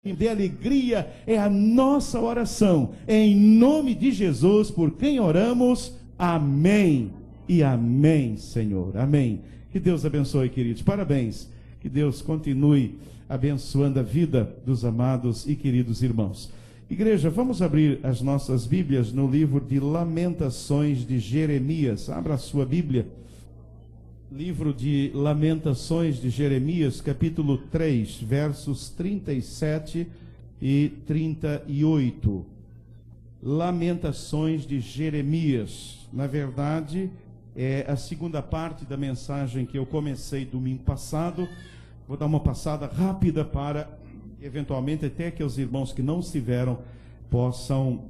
de alegria é a nossa oração. Em nome de Jesus, por quem oramos, amém e amém, Senhor, amém. Que Deus abençoe, queridos, parabéns. Que Deus continue abençoando a vida dos amados e queridos irmãos. Igreja, vamos abrir as nossas Bíblias no livro de Lamentações de Jeremias. Abra a sua Bíblia. Livro de Lamentações de Jeremias, capítulo 3, versos 37 e 38. Lamentações de Jeremias. Na verdade, é a segunda parte da mensagem que eu comecei domingo passado. Vou dar uma passada rápida para, eventualmente, até que os irmãos que não estiveram possam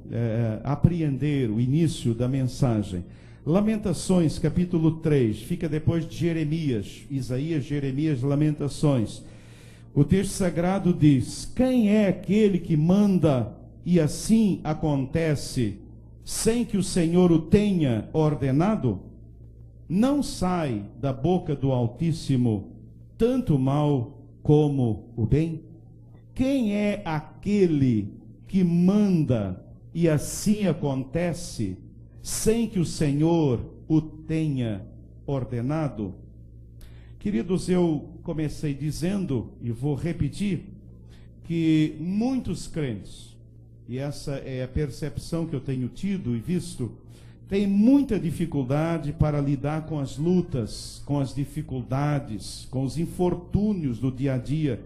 apreender o início da mensagem. Lamentações, capítulo 3, fica depois de Jeremias, Isaías, Jeremias, Lamentações. O texto sagrado diz: quem é aquele que manda e assim acontece, sem que o Senhor o tenha ordenado? Não sai da boca do Altíssimo tanto o mal como o bem? Quem é aquele que manda e assim acontece, sem que o Senhor o tenha ordenado? Queridos, eu comecei dizendo, e vou repetir, que muitos crentes, e essa é a percepção que eu tenho tido e visto, têm muita dificuldade para lidar com as lutas, com as dificuldades, com os infortúnios do dia a dia.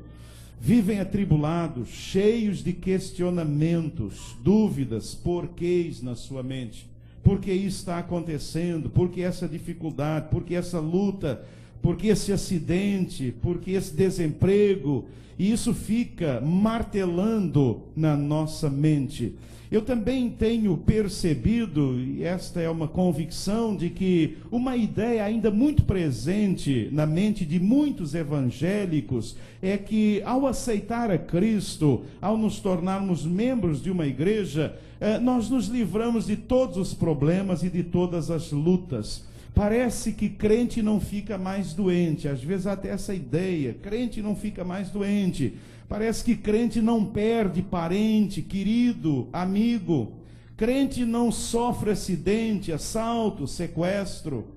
Vivem atribulados, cheios de questionamentos, dúvidas, porquês na sua mente. Por que isso está acontecendo? Por que essa dificuldade? Por que essa luta? Por que esse acidente? Por que esse desemprego? E isso fica martelando na nossa mente. Eu também tenho percebido, e esta é uma convicção, de que uma ideia ainda muito presente na mente de muitos evangélicos é que, ao aceitar a Cristo, ao nos tornarmos membros de uma igreja, nós nos livramos de todos os problemas e de todas as lutas. Parece que crente não fica mais doente. Às vezes até essa ideia, crente não fica mais doente. Parece que crente não perde parente, querido, amigo. Crente não sofre acidente, assalto, sequestro.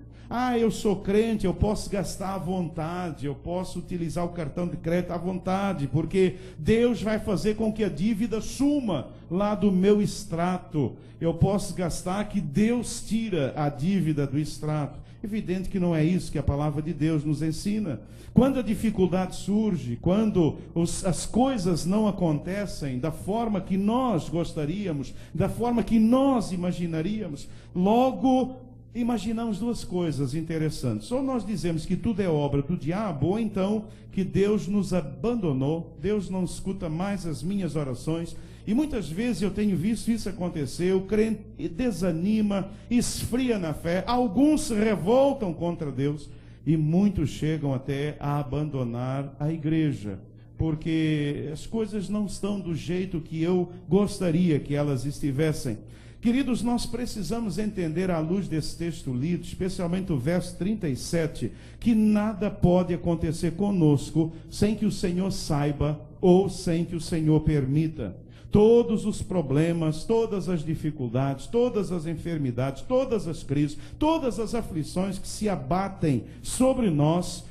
Eu sou crente, eu posso gastar à vontade, eu posso utilizar o cartão de crédito à vontade, porque Deus vai fazer com que a dívida suma lá do meu extrato. Eu posso gastar, que Deus tira a dívida do extrato. Evidente que não é isso que a palavra de Deus nos ensina. Quando a dificuldade surge, quando as coisas não acontecem da forma que nós gostaríamos, da forma que nós imaginaríamos, logo imaginamos duas coisas interessantes. Ou nós dizemos que tudo é obra do diabo, ou então que Deus nos abandonou, Deus não escuta mais as minhas orações. E muitas vezes eu tenho visto isso acontecer. O crente desanima, esfria na fé, alguns se revoltam contra Deus e muitos chegam até a abandonar a igreja, porque as coisas não estão do jeito que eu gostaria que elas estivessem. Queridos, nós precisamos entender, à luz desse texto lido, especialmente o verso 37, que nada pode acontecer conosco sem que o Senhor saiba ou sem que o Senhor permita. Todos os problemas, todas as dificuldades, todas as enfermidades, todas as crises, todas as aflições que se abatem sobre nós,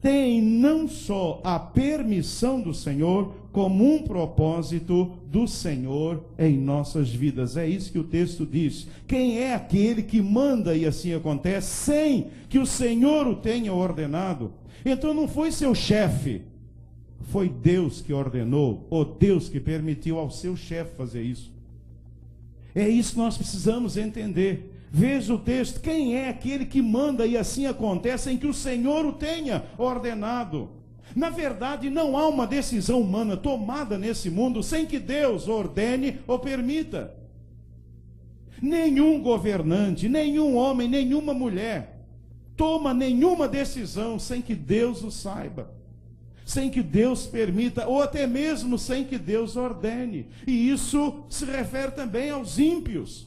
têm não só a permissão do Senhor, como um propósito do Senhor em nossas vidas. É isso que o texto diz. Quem é aquele que manda e assim acontece, sem que o Senhor o tenha ordenado? Então não foi seu chefe, foi Deus que ordenou, ou Deus que permitiu ao seu chefe fazer isso. É isso que nós precisamos entender. Veja o texto: quem é aquele que manda e assim acontece, sem que o Senhor o tenha ordenado? Na verdade, não há uma decisão humana tomada nesse mundo sem que Deus ordene ou permita. Nenhum governante, nenhum homem, nenhuma mulher toma nenhuma decisão sem que Deus o saiba, sem que Deus permita, ou até mesmo sem que Deus ordene. E isso se refere também aos ímpios.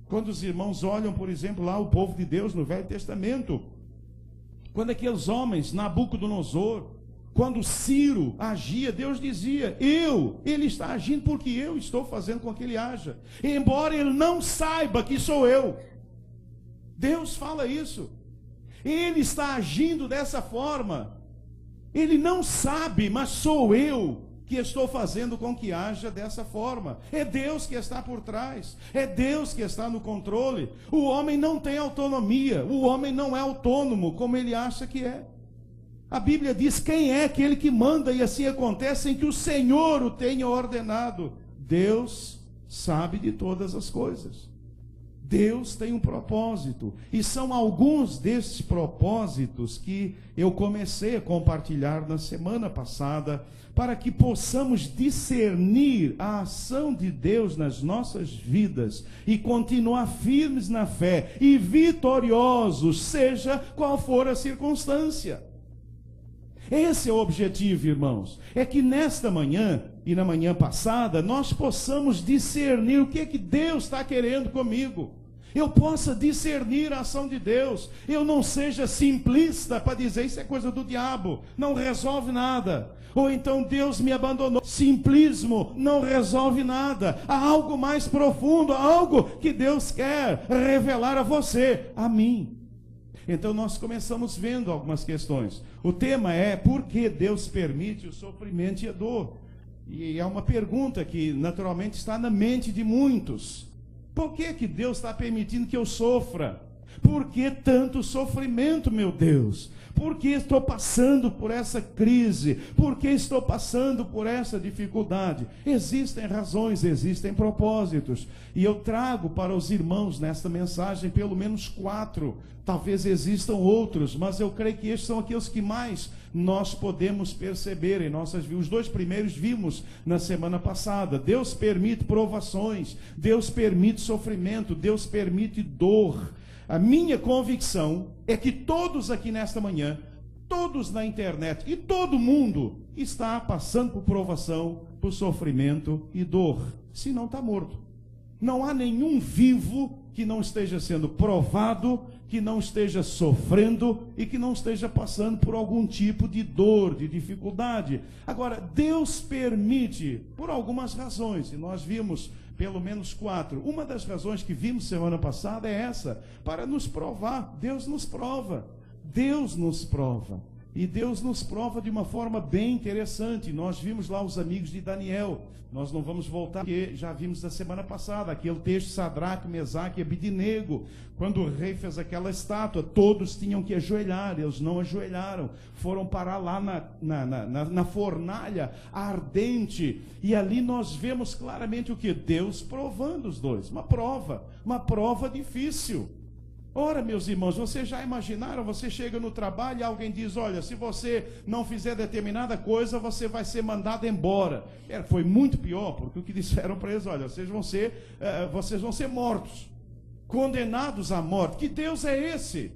Quando os irmãos olham, por exemplo, lá o povo de Deus no Velho Testamento, quando aqueles homens, Nabucodonosor, Quando Ciro agia, Deus dizia, ele está agindo porque eu estou fazendo com que ele haja, embora ele não saiba que sou eu. Deus fala isso. Ele está agindo dessa forma. Ele não sabe, mas sou eu que estou fazendo com que haja dessa forma. É Deus que está por trás. É Deus que está no controle. O homem não tem autonomia. O homem não é autônomo como ele acha que é. A Bíblia diz quem é aquele que manda, e assim acontece em que o Senhor o tenha ordenado. Deus sabe de todas as coisas. Deus tem um propósito, e são alguns desses propósitos que eu comecei a compartilhar na semana passada, para que possamos discernir a ação de Deus nas nossas vidas e continuar firmes na fé e vitoriosos, seja qual for a circunstância. Esse é o objetivo, irmãos, é que nesta manhã e na manhã passada nós possamos discernir o que Deus está querendo comigo. Eu possa discernir a ação de Deus. Eu não seja simplista para dizer isso é coisa do diabo, não resolve nada. Ou então Deus me abandonou. Simplismo não resolve nada. Há algo mais profundo, algo que Deus quer revelar a você, a mim. Então nós começamos vendo algumas questões. O tema é por que Deus permite o sofrimento e a dor. E é uma pergunta que naturalmente está na mente de muitos. Por que Deus está permitindo que eu sofra? Por que tanto sofrimento, meu Deus? Por que estou passando por essa crise? Por que estou passando por essa dificuldade? Existem razões, existem propósitos. E eu trago para os irmãos nesta mensagem pelo menos 4. Talvez existam outros, mas eu creio que estes são aqueles que mais nós podemos perceber em nossas vidas. Os 2 primeiros vimos na semana passada. Deus permite provações, Deus permite sofrimento, Deus permite dor. A minha convicção é que todos aqui nesta manhã, todos na internet e todo mundo está passando por provação, por sofrimento e dor. Se não está morto. Não há nenhum vivo que não esteja sendo provado, que não esteja sofrendo e que não esteja passando por algum tipo de dor, de dificuldade. Agora, Deus permite por algumas razões, e nós vimos pelo menos 4. Uma das razões que vimos semana passada é essa, para nos provar. Deus nos prova. Deus nos prova. E Deus nos prova de uma forma bem interessante. Nós vimos lá os amigos de Daniel. Nós não vamos voltar, porque já vimos na semana passada, aquele texto de Sadraque, Mesaque e Abednego. Quando o rei fez aquela estátua, todos tinham que ajoelhar, eles não ajoelharam. Foram parar lá na fornalha ardente. E ali nós vemos claramente o que? Deus provando os dois. Uma prova difícil. Ora, meus irmãos, vocês já imaginaram, você chega no trabalho e alguém diz, olha, se você não fizer determinada coisa, você vai ser mandado embora. Foi muito pior, porque o que disseram para eles, olha, vocês vão ser mortos, condenados à morte. Que Deus é esse?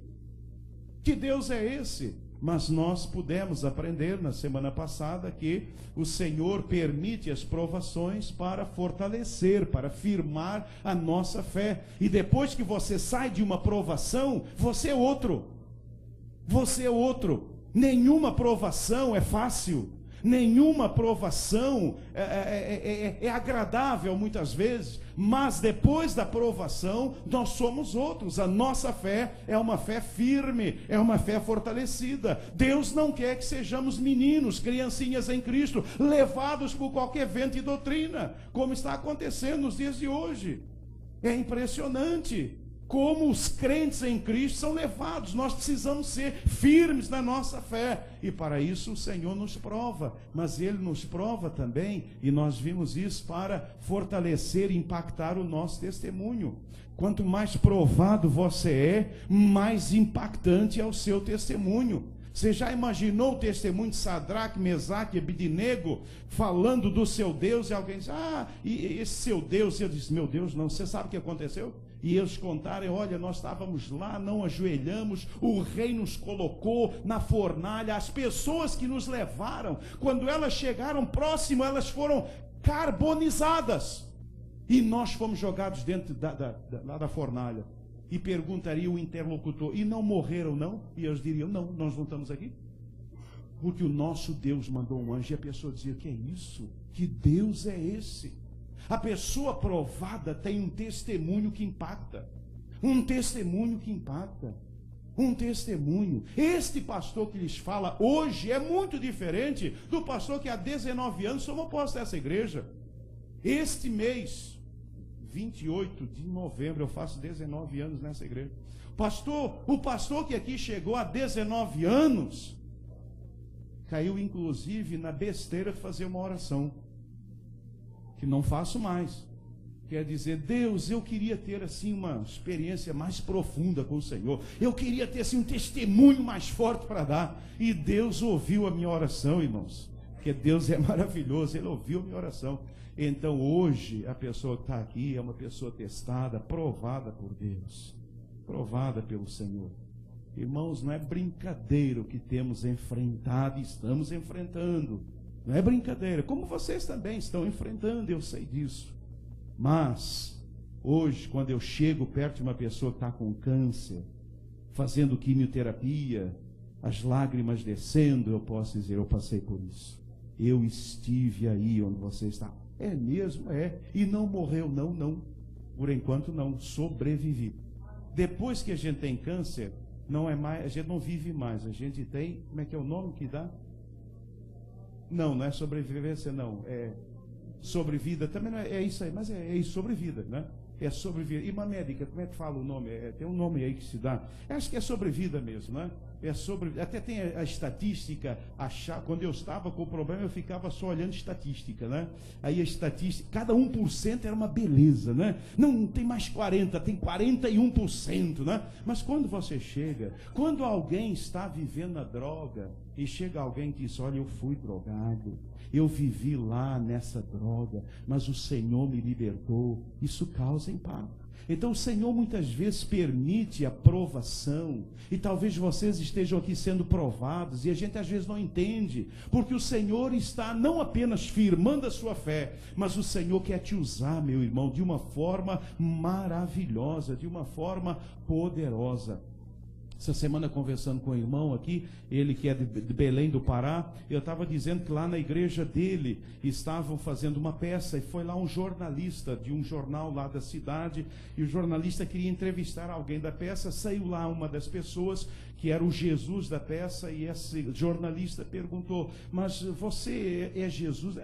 Que Deus é esse? Mas nós pudemos aprender na semana passada que o Senhor permite as provações para fortalecer, para firmar a nossa fé. E depois que você sai de uma provação, você é outro. Você é outro. Nenhuma provação é fácil. Nenhuma provação é agradável muitas vezes, mas depois da provação nós somos outros. A nossa fé é uma fé firme, é uma fé fortalecida. Deus não quer que sejamos meninos, criancinhas em Cristo, levados por qualquer vento e doutrina, como está acontecendo nos dias de hoje. É impressionante como os crentes em Cristo são levados. Nós precisamos ser firmes na nossa fé, e para isso o Senhor nos prova, mas Ele nos prova também, e nós vimos isso para fortalecer e impactar o nosso testemunho. Quanto mais provado você é, mais impactante é o seu testemunho. Você já imaginou o testemunho de Sadraque, Mesaque e Abednego falando do seu Deus, e alguém diz, e esse seu Deus? E eu disse, meu Deus, não. Você sabe o que aconteceu? E eles contaram, olha, nós estávamos lá, não ajoelhamos, o rei nos colocou na fornalha, as pessoas que nos levaram, quando elas chegaram próximo, elas foram carbonizadas, e nós fomos jogados dentro lá da fornalha. E perguntaria o interlocutor, e não morreram não? E eles diriam, não, nós não estamos aqui. porque o nosso Deus mandou um anjo. E a pessoa dizia: que é isso? Que Deus é esse? A pessoa provada tem um testemunho que impacta. Um testemunho que impacta. Um testemunho. Este pastor que lhes fala hoje é muito diferente do pastor que há 19 anos tomou posse dessa igreja. Este mês, 28 de novembro, eu faço 19 anos nessa igreja. O pastor que aqui chegou há 19 anos, caiu inclusive na besteira de fazer uma oração, que não faço mais. Quer dizer: Deus, eu queria ter assim uma experiência mais profunda com o Senhor. Eu queria ter assim um testemunho mais forte para dar. E Deus ouviu a minha oração, irmãos. Porque Deus é maravilhoso, Ele ouviu a minha oração. Então hoje a pessoa que está aqui é uma pessoa testada, provada por Deus, provada pelo Senhor. Irmãos, não é brincadeira o que temos enfrentado e estamos enfrentando. Não é brincadeira, como vocês também estão enfrentando, eu sei disso. Mas, hoje, quando eu chego perto de uma pessoa que está com câncer, fazendo quimioterapia, as lágrimas descendo, eu posso dizer: eu passei por isso. Eu estive aí onde você está. É mesmo? É. E não morreu? Não, não. Por enquanto não. Sobrevivi. Depois que a gente tem câncer, não é mais, a gente não vive mais. A gente tem, como é que é o nome que dá? Não, não é sobrevivência, não. É sobrevida, também não é, é isso aí, mas é sobrevida, né? É sobrevida. E uma médica, como é que fala o nome? Tem um nome aí que se dá. Acho que é sobrevida mesmo, né? Até tem a estatística. Quando eu estava com o problema, eu ficava só olhando estatística, né? Aí a estatística, cada 1% era uma beleza, né? Não tem mais 40%, tem 41%, né? Mas quando você chega, quando alguém está vivendo a droga, e chega alguém que diz: olha, eu fui drogado, eu vivi lá nessa droga, mas o Senhor me libertou. Isso causa impacto. Então o Senhor muitas vezes permite a provação, e talvez vocês estejam aqui sendo provados, e a gente às vezes não entende, porque o Senhor está não apenas firmando a sua fé, mas o Senhor quer te usar, meu irmão, de uma forma maravilhosa, de uma forma poderosa. Essa semana, conversando com o irmão aqui, ele que é de Belém do Pará, eu estava dizendo que lá na igreja dele estavam fazendo uma peça, e foi lá um jornalista de um jornal lá da cidade, e o jornalista queria entrevistar alguém da peça. Saiu lá uma das pessoas que era o Jesus da peça, e esse jornalista perguntou: mas você é Jesus?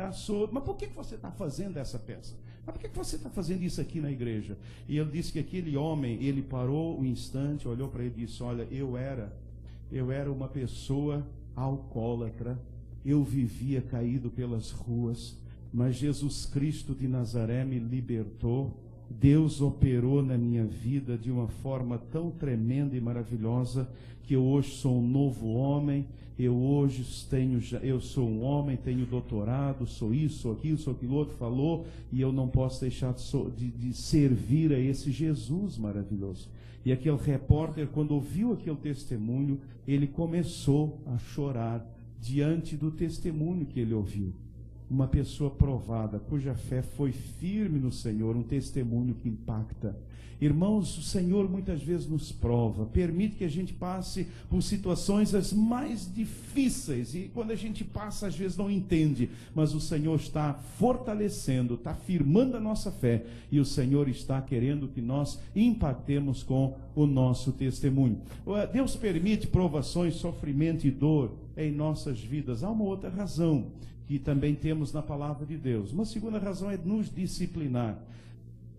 Mas por que você está fazendo essa peça? Mas por que você está fazendo isso aqui na igreja? E ele disse que aquele homem, ele parou um instante, olhou para ele e disse: olha, eu era uma pessoa alcoólatra, eu vivia caído pelas ruas, mas Jesus Cristo de Nazaré me libertou. Deus operou na minha vida de uma forma tão tremenda e maravilhosa, que eu hoje sou um novo homem. Eu sou um homem, tenho doutorado, sou isso, sou aquilo, sou aquilo outro, falou, e eu não posso deixar de servir a esse Jesus maravilhoso. E aquele repórter, quando ouviu aquele testemunho, ele começou a chorar diante do testemunho que ele ouviu. Uma pessoa provada, cuja fé foi firme no Senhor, um testemunho que impacta. Irmãos, o Senhor muitas vezes nos prova, permite que a gente passe por situações as mais difíceis, e quando a gente passa, às vezes não entende, mas o Senhor está fortalecendo, está firmando a nossa fé, e o Senhor está querendo que nós impactemos com o nosso testemunho. Deus permite provações, sofrimento e dor em nossas vidas. Há uma outra razão que também temos na palavra de Deus. Uma segunda razão é nos disciplinar.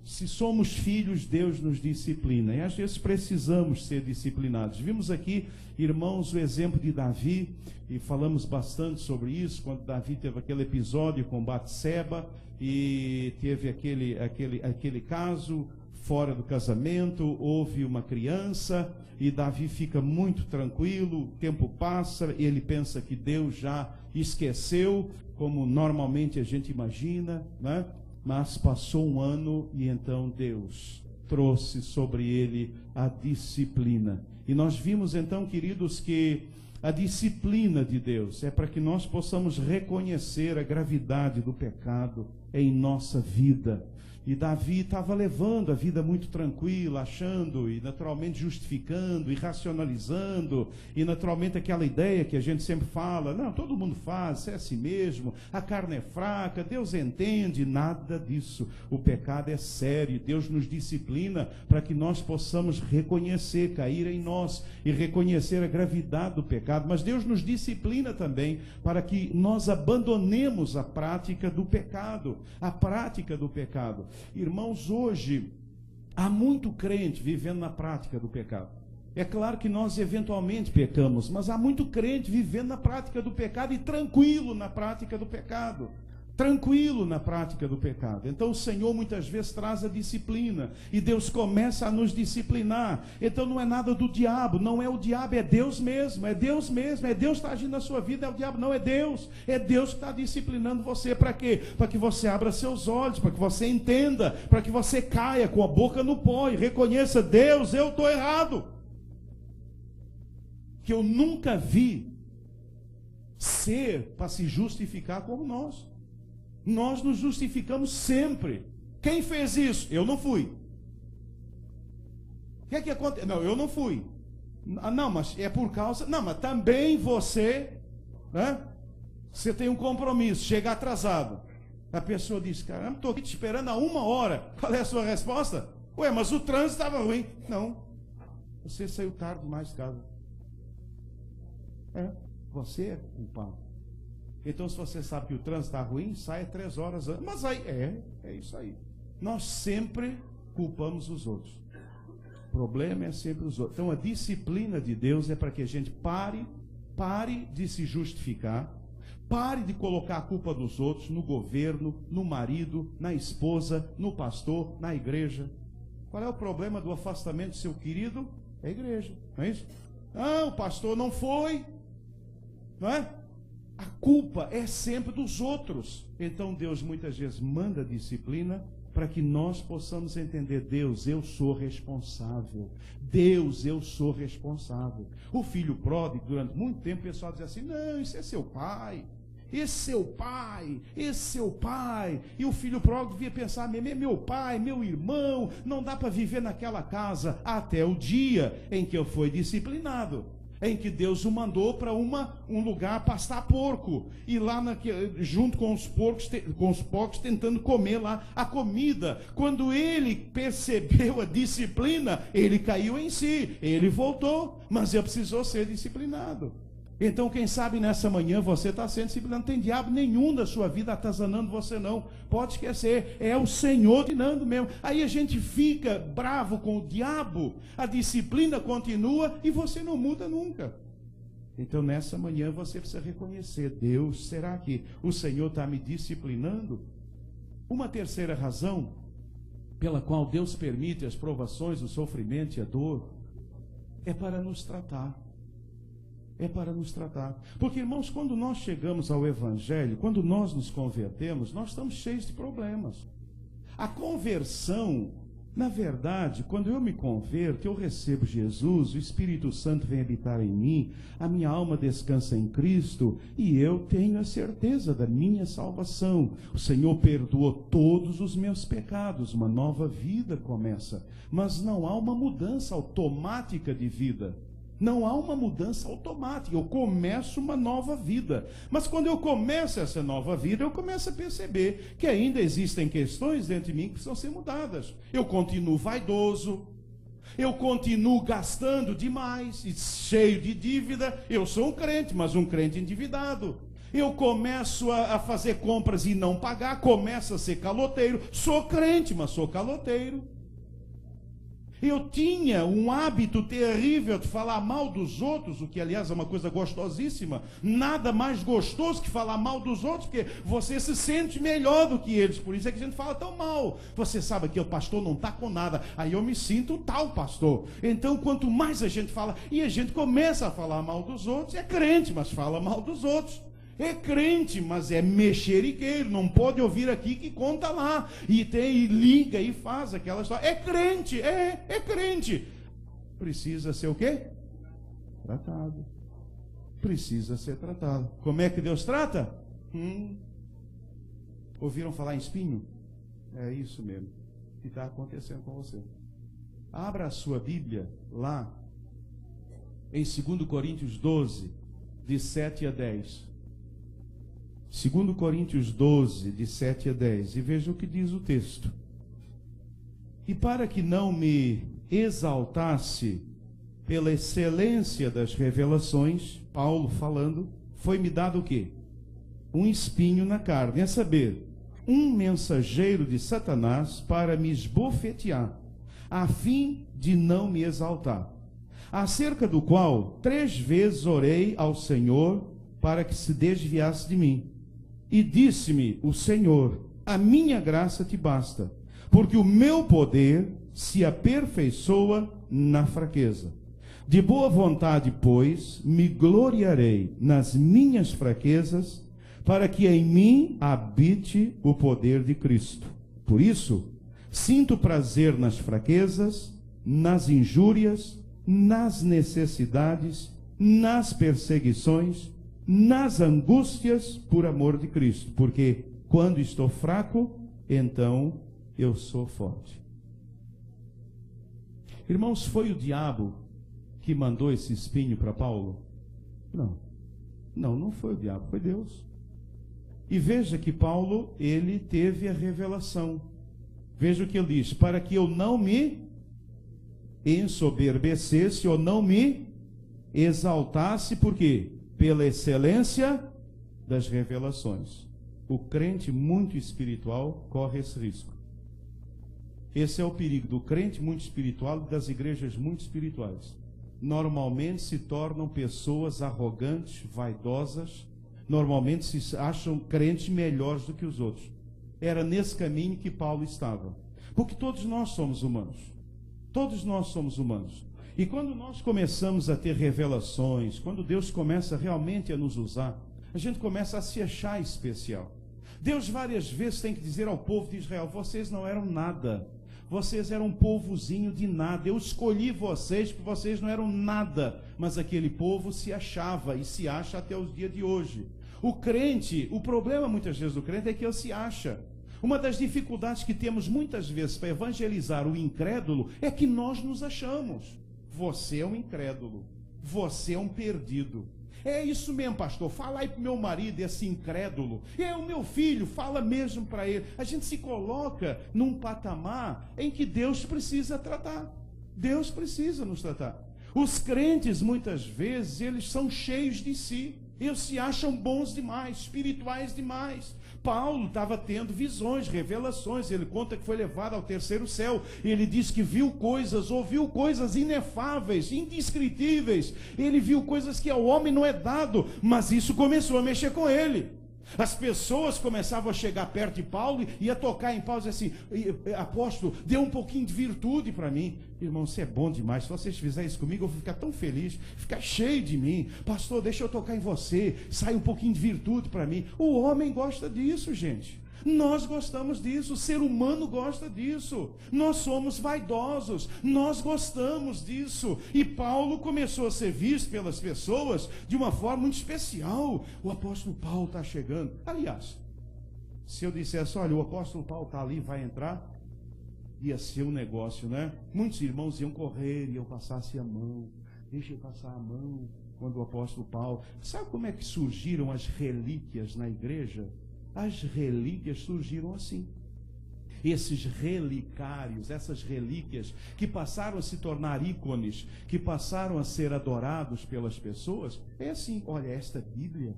Se somos filhos, Deus nos disciplina, e às vezes precisamos ser disciplinados. Vimos aqui, irmãos, o exemplo de Davi, e falamos bastante sobre isso, quando Davi teve aquele episódio com Batseba, e teve aquele caso fora do casamento, houve uma criança, e Davi fica muito tranquilo, o tempo passa, ele pensa que Deus já esqueceu, como normalmente a gente imagina, né? Mas passou um ano, e então Deus trouxe sobre ele a disciplina. E nós vimos então, queridos, que A disciplina de Deus é para que nós possamos reconhecer a gravidade do pecado em nossa vida. E Davi estava levando a vida muito tranquila, achando e naturalmente justificando e racionalizando, e naturalmente aquela ideia que a gente sempre fala, não, todo mundo faz, é assim mesmo, a carne é fraca, Deus entende, nada disso. O pecado é sério, Deus nos disciplina para que nós possamos reconhecer, cair em nós e reconhecer a gravidade do pecado, mas Deus nos disciplina também para que nós abandonemos a prática do pecado, Irmãos, hoje há muito crente vivendo na prática do pecado. É claro que nós eventualmente pecamos, mas há muito crente vivendo na prática do pecado e tranquilo na prática do pecado. Tranquilo na prática do pecado. Então o Senhor muitas vezes traz a disciplina e Deus começa a nos disciplinar. Então não é nada do diabo, não é o diabo, é Deus mesmo, é Deus mesmo, é Deus que está agindo na sua vida, é o diabo, não é Deus que está disciplinando você. Para quê? Para que você abra seus olhos, para que você entenda, para que você caia com a boca no pó e reconheça: Deus, eu estou errado. Que eu nunca vi ser para se justificar como nós. Nós nos justificamos sempre. Quem fez isso? Eu não fui. O que é que acontece? Não, eu não fui. Ah, não, mas é por causa... Não, mas também você, né? Você tem um compromisso, chega atrasado. A pessoa diz: caramba, estou aqui te esperando há 1 hora. Qual é a sua resposta? Ué, mas o trânsito estava ruim. Não, você saiu tarde demais de casa. Você é culpado. Então, se você sabe que o trânsito está ruim, saia 3 horas antes. Mas aí, é isso aí. Nós sempre culpamos os outros. O problema é sempre os outros. Então, a disciplina de Deus é para que a gente pare de se justificar, pare de colocar a culpa dos outros no governo, no marido, na esposa, no pastor, na igreja. Qual é o problema do afastamento do seu querido? É a igreja, não é isso? Ah, o pastor não foi, não é? A culpa é sempre dos outros. Então Deus muitas vezes manda disciplina para que nós possamos entender: Deus, eu sou responsável. Deus, eu sou responsável. O filho pródigo, durante muito tempo, o pessoal dizia assim: não, isso é seu pai. Esse seu pai, esse seu pai. E o filho pródigo devia pensar: meu pai, meu irmão, não dá para viver naquela casa. Até o dia em que eu fui disciplinado, em que Deus o mandou para um lugar pastar porco, e lá junto com os porcos tentando comer lá a comida. Quando ele percebeu a disciplina, ele caiu em si, ele voltou, mas ele precisou ser disciplinado. Então, quem sabe nessa manhã você está sendo disciplinado. Não tem diabo nenhum da sua vida atazanando você, não. Pode esquecer, é o Senhor disciplinando mesmo. Aí a gente fica bravo com o diabo, a disciplina continua e você não muda nunca. Então, nessa manhã você precisa reconhecer: Deus, será que o Senhor está me disciplinando? Uma terceira razão pela qual Deus permite as provações, o sofrimento e a dor é para nos tratar. É para nos tratar. Porque, irmãos, quando nós chegamos ao Evangelho, quando nós nos convertemos, nós estamos cheios de problemas. A conversão, na verdade, quando eu me converto, eu recebo Jesus, o Espírito Santo vem habitar em mim, a minha alma descansa em Cristo e eu tenho a certeza da minha salvação. O Senhor perdoou todos os meus pecados, uma nova vida começa. Mas não há uma mudança automática de vida. Não há uma mudança automática. Eu começo uma nova vida. Mas quando eu começo essa nova vida, eu começo a perceber que ainda existem questões dentro de mim que precisam ser mudadas. Eu continuo vaidoso. Eu continuo gastando demais, e cheio de dívida. Eu sou um crente, mas um crente endividado. Eu começo a fazer compras e não pagar. Começo a ser caloteiro. Sou crente, mas sou caloteiro. Eu tinha um hábito terrível de falar mal dos outros, o que aliás é uma coisa gostosíssima. Nada mais gostoso que falar mal dos outros, porque você se sente melhor do que eles. Por isso é que a gente fala tão mal. Você sabe que o pastor não está com nada, aí eu me sinto tal pastor. Então quanto mais a gente fala, e a gente começa a falar mal dos outros, é crente, mas fala mal dos outros. É crente, mas é mexeriqueiro, não pode ouvir aqui que conta lá, e liga e faz aquela história. É crente, é crente. Precisa ser o quê? Tratado. precisa ser tratado. Como é que Deus trata? Ouviram falar em espinho? É isso mesmo que está acontecendo com você. Abra a sua Bíblia lá em 2 Coríntios 12, de 7 a 10. 2 Coríntios 12, de 7 a 10. E veja o que diz o texto. E para que não me exaltasse pela excelência das revelações, Paulo falando, foi-me dado o quê? Um espinho na carne, a saber, um mensageiro de Satanás para me esbofetear, a fim de não me exaltar. Acerca do qual 3 vezes orei ao Senhor para que se desviasse de mim. E disse-me o Senhor, a minha graça te basta, porque o meu poder se aperfeiçoa na fraqueza. De boa vontade, pois, me gloriarei nas minhas fraquezas, para que em mim habite o poder de Cristo. Por isso, sinto prazer nas fraquezas, nas injúrias, nas necessidades, nas perseguições, nas angústias por amor de Cristo. Porque quando estou fraco, então eu sou forte. Irmãos, foi o diabo que mandou esse espinho para Paulo? Não foi o diabo, foi Deus. E veja que Paulo, ele teve a revelação. Veja o que ele diz: para que eu não me ensoberbecesse ou não me exaltasse, por quê? Pela excelência das revelações. O crente muito espiritual corre esse risco. Esse é o perigo do crente muito espiritual e das igrejas muito espirituais. Normalmente se tornam pessoas arrogantes, vaidosas, normalmente se acham crentes melhores do que os outros. Era nesse caminho que Paulo estava. Porque todos nós somos humanos. Todos nós somos humanos. E quando nós começamos a ter revelações, quando Deus começa realmente a nos usar, a gente começa a se achar especial. Deus várias vezes tem que dizer ao povo de Israel: vocês não eram nada. Vocês eram um povozinho de nada. Eu escolhi vocês porque vocês não eram nada. Mas aquele povo se achava e se acha até os dias de hoje. O crente, o problema muitas vezes do crente é que ele se acha. Uma das dificuldades que temos muitas vezes para evangelizar o incrédulo é que nós nos achamos. Você é um incrédulo. Você é um perdido. É isso mesmo, pastor. Fala aí para o meu marido, esse incrédulo. É o meu filho, fala mesmo para ele. A gente se coloca num patamar em que Deus precisa tratar. Deus precisa nos tratar. Os crentes, muitas vezes, eles são cheios de si. Eles se acham bons demais, espirituais demais. Paulo estava tendo visões, revelações. Ele conta que foi levado ao 3º céu. Ele diz que viu coisas, ouviu coisas inefáveis, indescritíveis. Ele viu coisas que ao homem não é dado, mas isso começou a mexer com ele. As pessoas começavam a chegar perto de Paulo e a tocar em Paulo e dizer assim: apóstolo, dê um pouquinho de virtude para mim. Irmão, você é bom demais. Se vocês fizerem isso comigo, eu vou ficar tão feliz, ficar cheio de mim. Pastor, deixa eu tocar em você, sai um pouquinho de virtude para mim. O homem gosta disso, gente. Nós gostamos disso, o ser humano gosta disso. Nós somos vaidosos, nós gostamos disso. E Paulo começou a ser visto pelas pessoas de uma forma muito especial. O apóstolo Paulo está chegando. Aliás, se eu dissesse: olha, o apóstolo Paulo está ali, vai entrar, ia ser um negócio, né? Muitos irmãos iam correr, iam passar-se a mão. Deixa eu passar a mão quando o apóstolo Paulo... Sabe como é que surgiram as relíquias na igreja? As relíquias surgiram assim. Esses relicários, essas relíquias que passaram a se tornar ícones, que passaram a ser adorados pelas pessoas, é assim: olha, esta Bíblia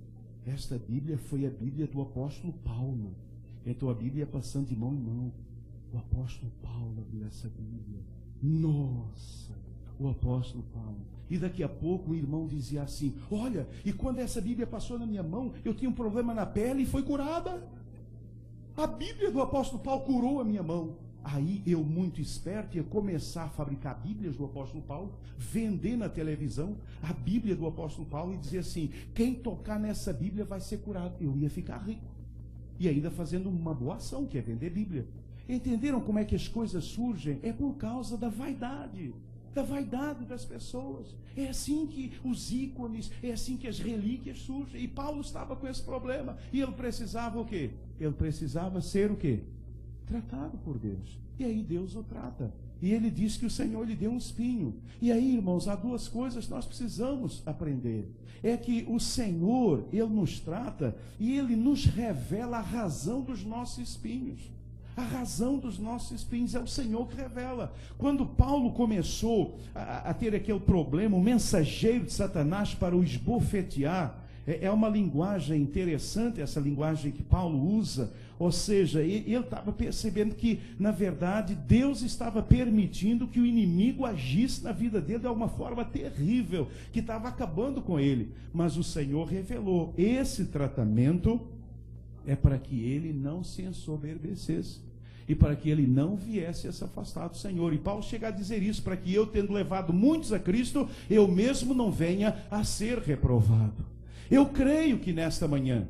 foi a Bíblia do apóstolo Paulo. Então a Bíblia passando de mão em mão. O apóstolo Paulo abriu essa Bíblia. Nossa, o apóstolo Paulo. E daqui a pouco o irmão dizia assim: olha, e quando essa Bíblia passou na minha mão, eu tinha um problema na pele e foi curada. A Bíblia do apóstolo Paulo curou a minha mão. Aí eu, muito esperto, ia começar a fabricar Bíblias do apóstolo Paulo, vender na televisão a Bíblia do apóstolo Paulo e dizer assim: quem tocar nessa Bíblia vai ser curado. Eu ia ficar rico. E ainda fazendo uma boa ação, que é vender Bíblia. Entenderam como é que as coisas surgem? É por causa da vaidade. da vaidade das pessoas. É assim que os ícones, é assim que as relíquias surgem. E Paulo estava com esse problema. E ele precisava o quê? Ele precisava ser o quê? Tratado por Deus. E aí Deus o trata. E ele diz que o Senhor lhe deu um espinho. E aí, irmãos, há duas coisas que nós precisamos aprender. É que o Senhor, Ele nos trata e Ele nos revela a razão dos nossos espinhos. A razão dos nossos espinhos é o Senhor que revela. Quando Paulo começou a ter aquele problema, o mensageiro de Satanás para o esbofetear, é uma linguagem interessante, essa linguagem que Paulo usa. Ou seja, ele estava percebendo que, na verdade, Deus estava permitindo que o inimigo agisse na vida dele de uma forma terrível, que estava acabando com ele. Mas o Senhor revelou, esse tratamento é para que ele não se ensoberbecesse e para que ele não viesse a se afastar do Senhor. E Paulo chega a dizer isso, para que eu, tendo levado muitos a Cristo, eu mesmo não venha a ser reprovado. Eu creio que nesta manhã,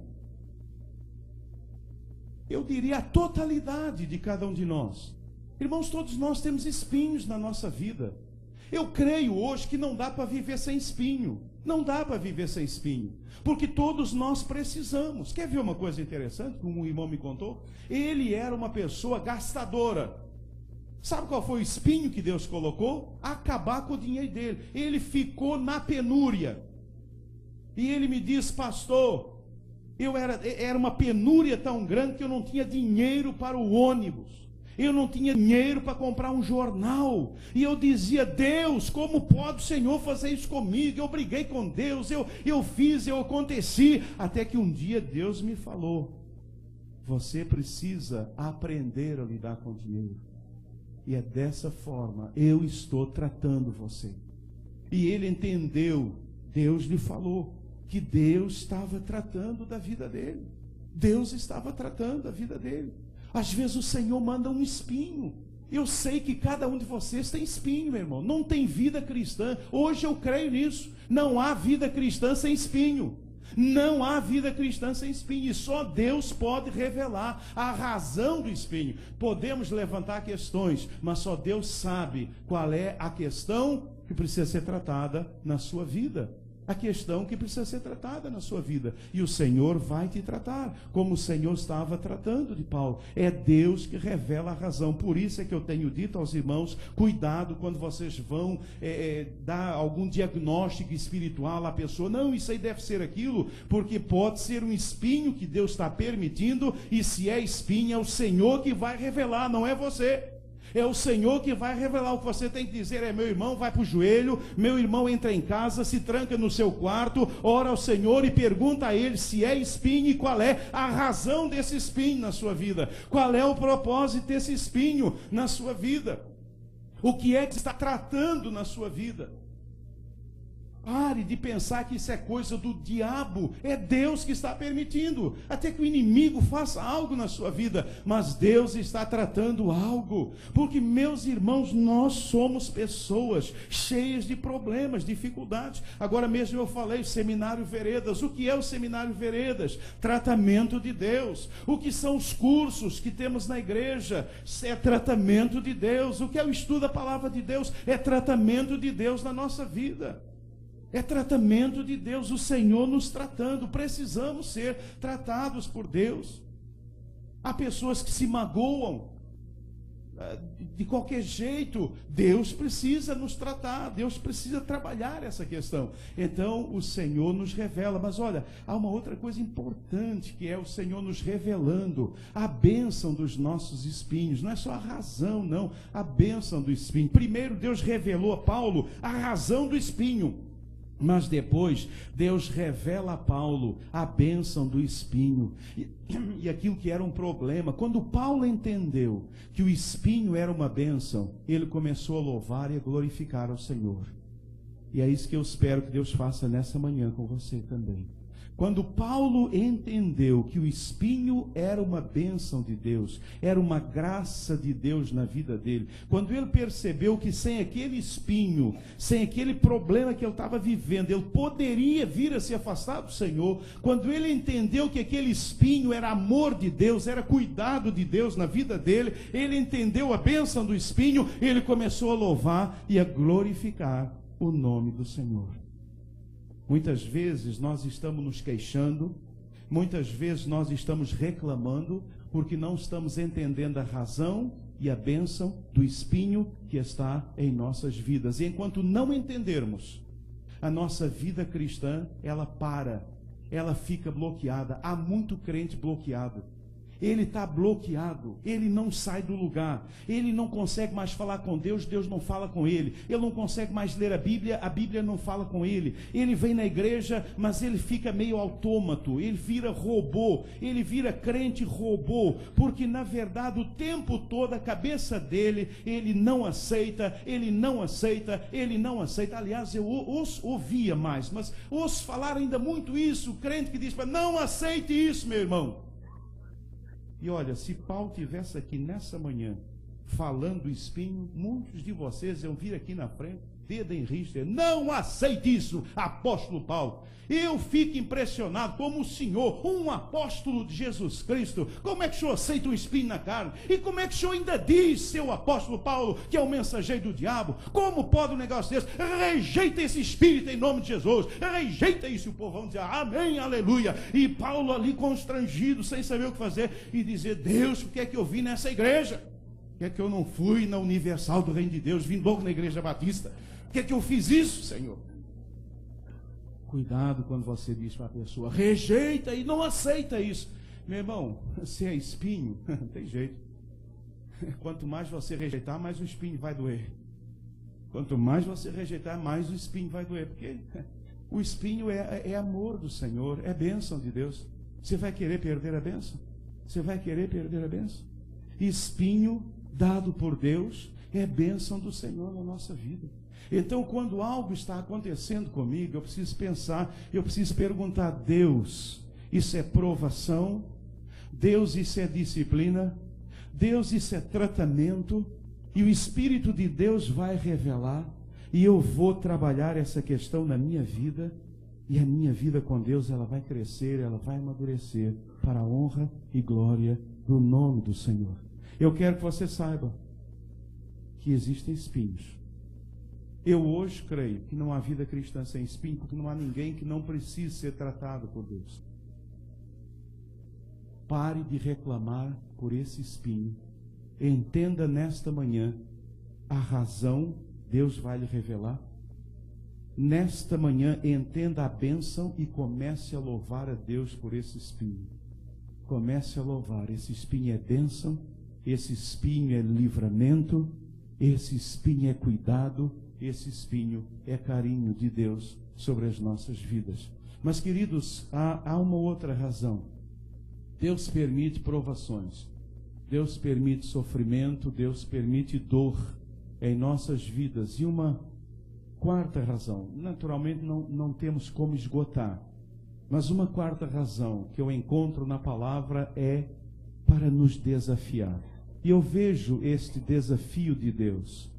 eu diria a totalidade de cada um de nós, irmãos, todos nós temos espinhos na nossa vida. Eu creio hoje que não dá para viver sem espinho. Não dá para viver sem espinho, porque todos nós precisamos. Quer ver uma coisa interessante, como um irmão me contou? Ele era uma pessoa gastadora. Sabe qual foi o espinho que Deus colocou? Acabar com o dinheiro dele. Ele ficou na penúria. E ele me diz, pastor, era uma penúria tão grande que eu não tinha dinheiro para o ônibus. Eu não tinha dinheiro para comprar um jornal. E eu dizia, Deus, como pode o Senhor fazer isso comigo? Eu briguei com Deus, eu fiz, eu aconteci. Até que um dia Deus me falou, você precisa aprender a lidar com o dinheiro. E é dessa forma, eu estou tratando você. E ele entendeu, Deus lhe falou que Deus estava tratando da vida dele. Deus estava tratando da vida dele. Às vezes o Senhor manda um espinho. Eu sei que cada um de vocês tem espinho, meu irmão. Não tem vida cristã. Hoje eu creio nisso. Não há vida cristã sem espinho. Não há vida cristã sem espinho. E só Deus pode revelar a razão do espinho. Podemos levantar questões, mas só Deus sabe qual é a questão que precisa ser tratada na sua vida. A questão que precisa ser tratada na sua vida. E o Senhor vai te tratar, como o Senhor estava tratando de Paulo. É Deus que revela a razão. Por isso é que eu tenho dito aos irmãos, cuidado quando vocês vão dar algum diagnóstico espiritual à pessoa. Não, isso aí deve ser aquilo, porque pode ser um espinho que Deus está permitindo, e se é espinho, é o Senhor que vai revelar, não é você. É o Senhor que vai revelar. O que você tem que dizer é, meu irmão vai para o joelho, meu irmão entra em casa, se tranca no seu quarto, ora ao Senhor e pergunta a Ele se é espinho e qual é a razão desse espinho na sua vida. Qual é o propósito desse espinho na sua vida? O que é que está tratando na sua vida? Pare de pensar que isso é coisa do diabo. É Deus que está permitindo. Até que o inimigo faça algo na sua vida. Mas Deus está tratando algo. Porque, meus irmãos, nós somos pessoas cheias de problemas, dificuldades. Agora mesmo eu falei, Seminário Veredas. O que é o Seminário Veredas? Tratamento de Deus. O que são os cursos que temos na igreja? É tratamento de Deus. O que é o estudo da palavra de Deus? É tratamento de Deus na nossa vida. É tratamento de Deus, o Senhor nos tratando. Precisamos ser tratados por Deus. Há pessoas que se magoam de qualquer jeito. Deus precisa nos tratar, Deus precisa trabalhar essa questão. Então o Senhor nos revela. Mas olha, há uma outra coisa importante, que é o Senhor nos revelando a bênção dos nossos espinhos. Não é só a razão, não, a bênção do espinho. Primeiro Deus revelou a Paulo a razão do espinho, mas depois Deus revela a Paulo a bênção do espinho e aquilo que era um problema. Quando Paulo entendeu que o espinho era uma bênção, ele começou a louvar e a glorificar ao Senhor. E é isso que eu espero que Deus faça nessa manhã com você também. Quando Paulo entendeu que o espinho era uma bênção de Deus, era uma graça de Deus na vida dele, quando ele percebeu que sem aquele espinho, sem aquele problema que ele estava vivendo, ele poderia vir a se afastar do Senhor, quando ele entendeu que aquele espinho era amor de Deus, era cuidado de Deus na vida dele, ele entendeu a bênção do espinho, ele começou a louvar e a glorificar o nome do Senhor. Muitas vezes nós estamos nos queixando, muitas vezes nós estamos reclamando, porque não estamos entendendo a razão e a bênção do espinho que está em nossas vidas. E enquanto não entendermos, a nossa vida cristã, ela fica bloqueada. Há muito crente bloqueado. Ele está bloqueado, ele não sai do lugar, ele não consegue mais falar com Deus, Deus não fala com ele não consegue mais ler a Bíblia não fala com ele vem na igreja, mas ele fica meio autômato, ele vira robô, ele vira crente robô, porque na verdade o tempo todo a cabeça dele, ele não aceita, aliás eu ouvia mais, mas ouço falar ainda muito isso, o crente que diz, não aceite isso, meu irmão. E olha, se Paulo estivesse aqui nessa manhã, falando do espinho, muitos de vocês iam vir aqui na frente, dedo em risco, não aceite isso, apóstolo Paulo. Eu fico impressionado como o senhor, um apóstolo de Jesus Cristo, como é que o senhor aceita um espinho na carne? E como é que o senhor ainda diz, seu apóstolo Paulo, que é o mensageiro do diabo? Como pode um negócio desse? Rejeita esse espírito em nome de Jesus, rejeita isso. E o povo vai dizer, amém, aleluia. E Paulo ali constrangido, sem saber o que fazer, e dizer, Deus, por que é que eu vim nessa igreja? Por que é que eu não fui na Universal do Reino de Deus, vim logo na Igreja Batista? Por que é que eu fiz isso, Senhor? Cuidado quando você diz para a pessoa, rejeita e não aceita isso. Meu irmão, se é espinho, não tem jeito. Quanto mais você rejeitar, mais o espinho vai doer. Quanto mais você rejeitar, mais o espinho vai doer. Porque o espinho é amor do Senhor, é bênção de Deus. Você vai querer perder a bênção? Você vai querer perder a bênção? Espinho dado por Deus é bênção do Senhor na nossa vida. Então, quando algo está acontecendo comigo, eu preciso pensar, eu preciso perguntar, Deus, isso é provação? Deus, isso é disciplina? Deus, isso é tratamento? E o Espírito de Deus vai revelar, e eu vou trabalhar essa questão na minha vida, e a minha vida com Deus, ela vai crescer, ela vai amadurecer, para a honra e glória do nome do Senhor. Eu quero que você saiba que existem espinhos. Eu hoje creio que não há vida cristã sem espinho, porque não há ninguém que não precise ser tratado por Deus. Pare de reclamar por esse espinho. Entenda nesta manhã a razão, Deus vai lhe revelar. Nesta manhã, entenda a bênção e comece a louvar a Deus por esse espinho. Comece a louvar. Esse espinho é bênção, esse espinho é livramento, esse espinho é cuidado, esse espinho é carinho de Deus sobre as nossas vidas. Mas, queridos, há uma outra razão. Deus permite provações, Deus permite sofrimento, Deus permite dor em nossas vidas. E uma quarta razão, naturalmente não temos como esgotar, mas uma quarta razão que eu encontro na palavra é para nos desafiar. E eu vejo este desafio de Deus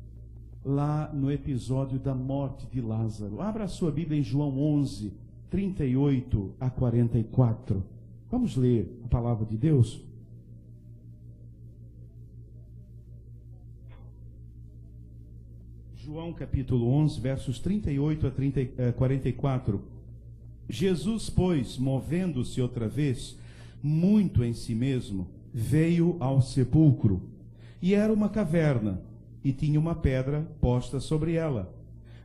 lá no episódio da morte de Lázaro. Abra a sua Bíblia em João 11, 38 a 44. Vamos ler a palavra de Deus? João capítulo 11, versos 38 a 44. Jesus, pois, movendo-se outra vez, muito em si mesmo, veio ao sepulcro. E era uma caverna, e tinha uma pedra posta sobre ela.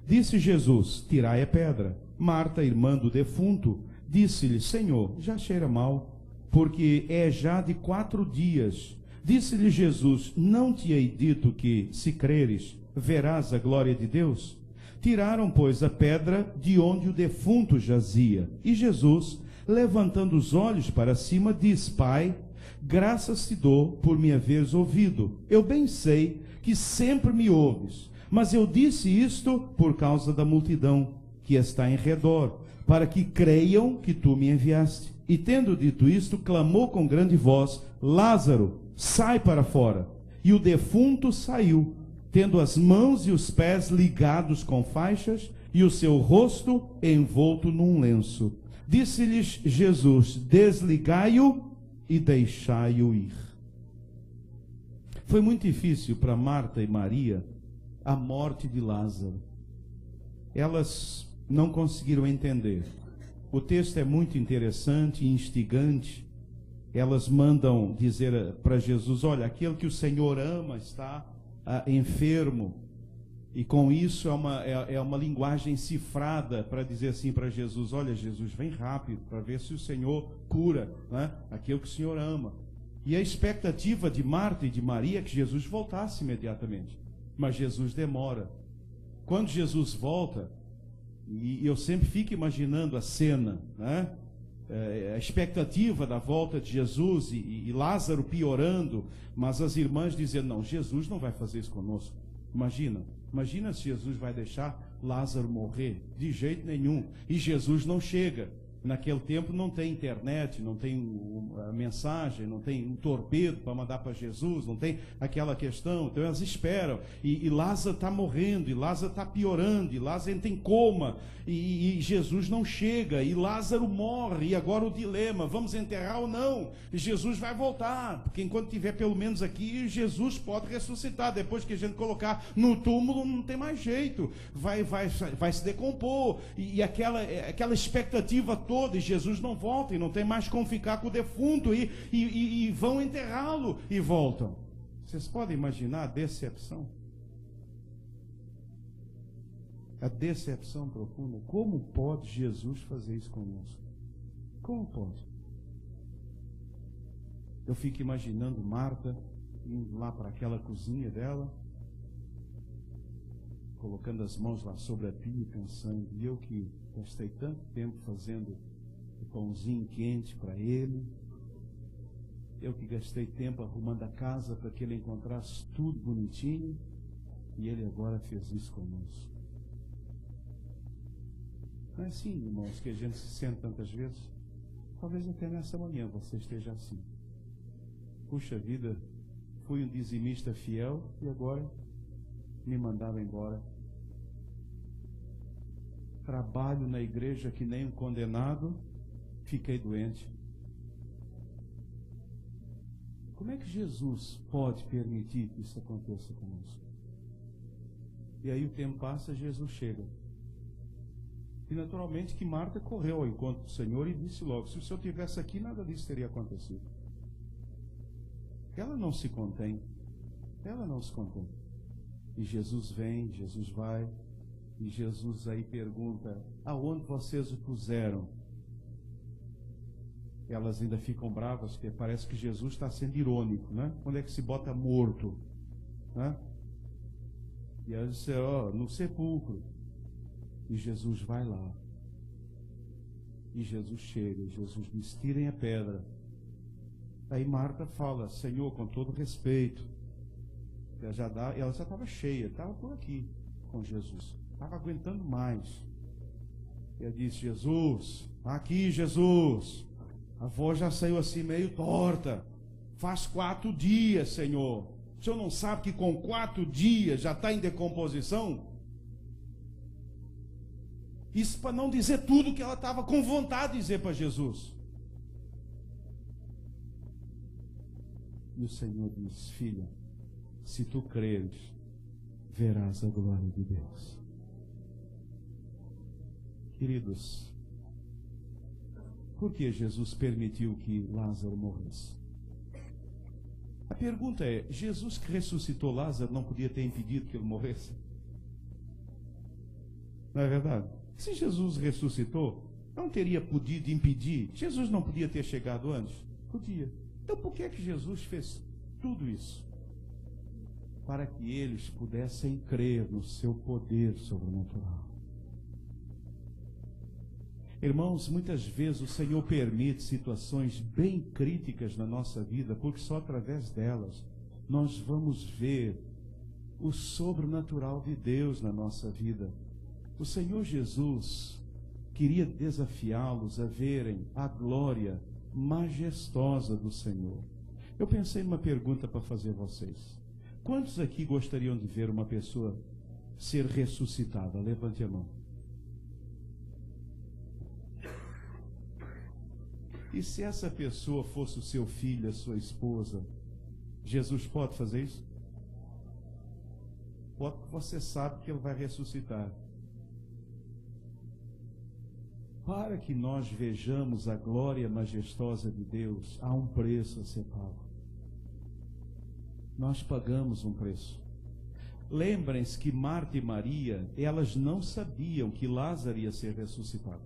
Disse Jesus, tirai a pedra. Marta, irmã do defunto, disse-lhe, Senhor, já cheira mal, porque é já de 4 dias. Disse-lhe Jesus, não te hei dito que, se creres, verás a glória de Deus? Tiraram, pois, a pedra de onde o defunto jazia. E Jesus, levantando os olhos para cima, diz, Pai, graças te dou por me haveres ouvido. Eu bem sei que sempre me ouves, mas eu disse isto por causa da multidão que está em redor, para que creiam que tu me enviaste. E tendo dito isto, clamou com grande voz: Lázaro, sai para fora. E o defunto saiu, tendo as mãos e os pés ligados com faixas, e o seu rosto envolto num lenço. Disse-lhes Jesus: desligai-o e deixai-o ir. Foi muito difícil para Marta e Maria a morte de Lázaro. Elas não conseguiram entender. O texto é muito interessante e instigante. Elas mandam dizer para Jesus: olha, aquele que o Senhor ama está enfermo. E com isso é uma linguagem cifrada para dizer assim para Jesus: olha, Jesus, vem rápido para ver se o Senhor cura, né, aquele que o Senhor ama. E a expectativa de Marta e de Maria é que Jesus voltasse imediatamente. Mas Jesus demora. Quando Jesus volta, e eu sempre fico imaginando a cena, né? A expectativa da volta de Jesus e Lázaro piorando, mas as irmãs dizendo: não, Jesus não vai fazer isso conosco. Imagina se Jesus vai deixar Lázaro morrer. De jeito nenhum. E Jesus não chega. Naquele tempo não tem internet, não tem mensagem, não tem um torpedo para mandar para Jesus, não tem aquela questão. Então elas esperam. E Lázaro está morrendo, e Lázaro está piorando, e Lázaro entra em coma, e Jesus não chega, e Lázaro morre. E agora o dilema: vamos enterrar ou não? E Jesus vai voltar, porque enquanto tiver pelo menos aqui, Jesus pode ressuscitar. Depois que a gente colocar no túmulo, não tem mais jeito, vai se decompor. E aquela expectativa toda, e Jesus não volta, e não tem mais como ficar com o defunto, e vão enterrá-lo e voltam. Vocês podem imaginar a decepção? A decepção profunda. Como pode Jesus fazer isso conosco? Como pode? Eu fico imaginando Marta indo lá para aquela cozinha dela, colocando as mãos lá sobre a pia, pensando: e eu que gastei tanto tempo fazendo o pãozinho quente para ele, eu que gastei tempo arrumando a casa para que ele encontrasse tudo bonitinho, e ele agora fez isso conosco. Não é assim, irmãos, que a gente se sente tantas vezes? Talvez até nessa manhã você esteja assim. Puxa vida, fui um dizimista fiel e agora me mandaram embora. Trabalho na igreja que nem um condenado, fiquei doente. Como é que Jesus pode permitir que isso aconteça conosco? E aí o tempo passa, Jesus chega. E naturalmente que Marta correu ao encontro do Senhor e disse logo: se o Senhor estivesse aqui, nada disso teria acontecido. Ela não se contém. Ela não se contém. E Jesus vem, Jesus vai, e Jesus aí pergunta: aonde vocês o puseram? Elas ainda ficam bravas, porque parece que Jesus está sendo irônico, né? Onde é que se bota morto? Né? E elas disseram: no sepulcro. E Jesus vai lá. E Jesus chega, e Jesus diz: tirem a pedra. Aí Marta fala: Senhor, com todo respeito. Ela já estava cheia, estava por aqui com Jesus, estava aguentando mais. Ela disse: Jesus, aqui Jesus, a voz já saiu assim meio torta. Faz 4 dias, Senhor. O Senhor não sabe que com 4 dias já está em decomposição? Isso para não dizer tudo que ela estava com vontade de dizer para Jesus. E o Senhor diz: filha, se tu creres, verás a glória de Deus. Queridos, por que Jesus permitiu que Lázaro morresse? A pergunta é: Jesus que ressuscitou Lázaro não podia ter impedido que ele morresse? Não é verdade? Se Jesus ressuscitou, não teria podido impedir? Jesus não podia ter chegado antes? Podia. Então por que Jesus fez tudo isso? Para que eles pudessem crer no seu poder sobrenatural. Irmãos, muitas vezes o Senhor permite situações bem críticas na nossa vida, porque só através delas nós vamos ver o sobrenatural de Deus na nossa vida. O Senhor Jesus, queria desafiá-los a verem a glória majestosa do Senhor. Eu pensei numa pergunta para fazer a vocês. Quantos aqui gostariam de ver uma pessoa ser ressuscitada? Levante a mão. E se essa pessoa fosse o seu filho, a sua esposa, Jesus pode fazer isso? Pode, você sabe que ele vai ressuscitar. Para que nós vejamos a glória majestosa de Deus, há um preço a ser pago. Nós pagamos um preço. Lembrem-se que Marta e Maria, elas não sabiam que Lázaro ia ser ressuscitado.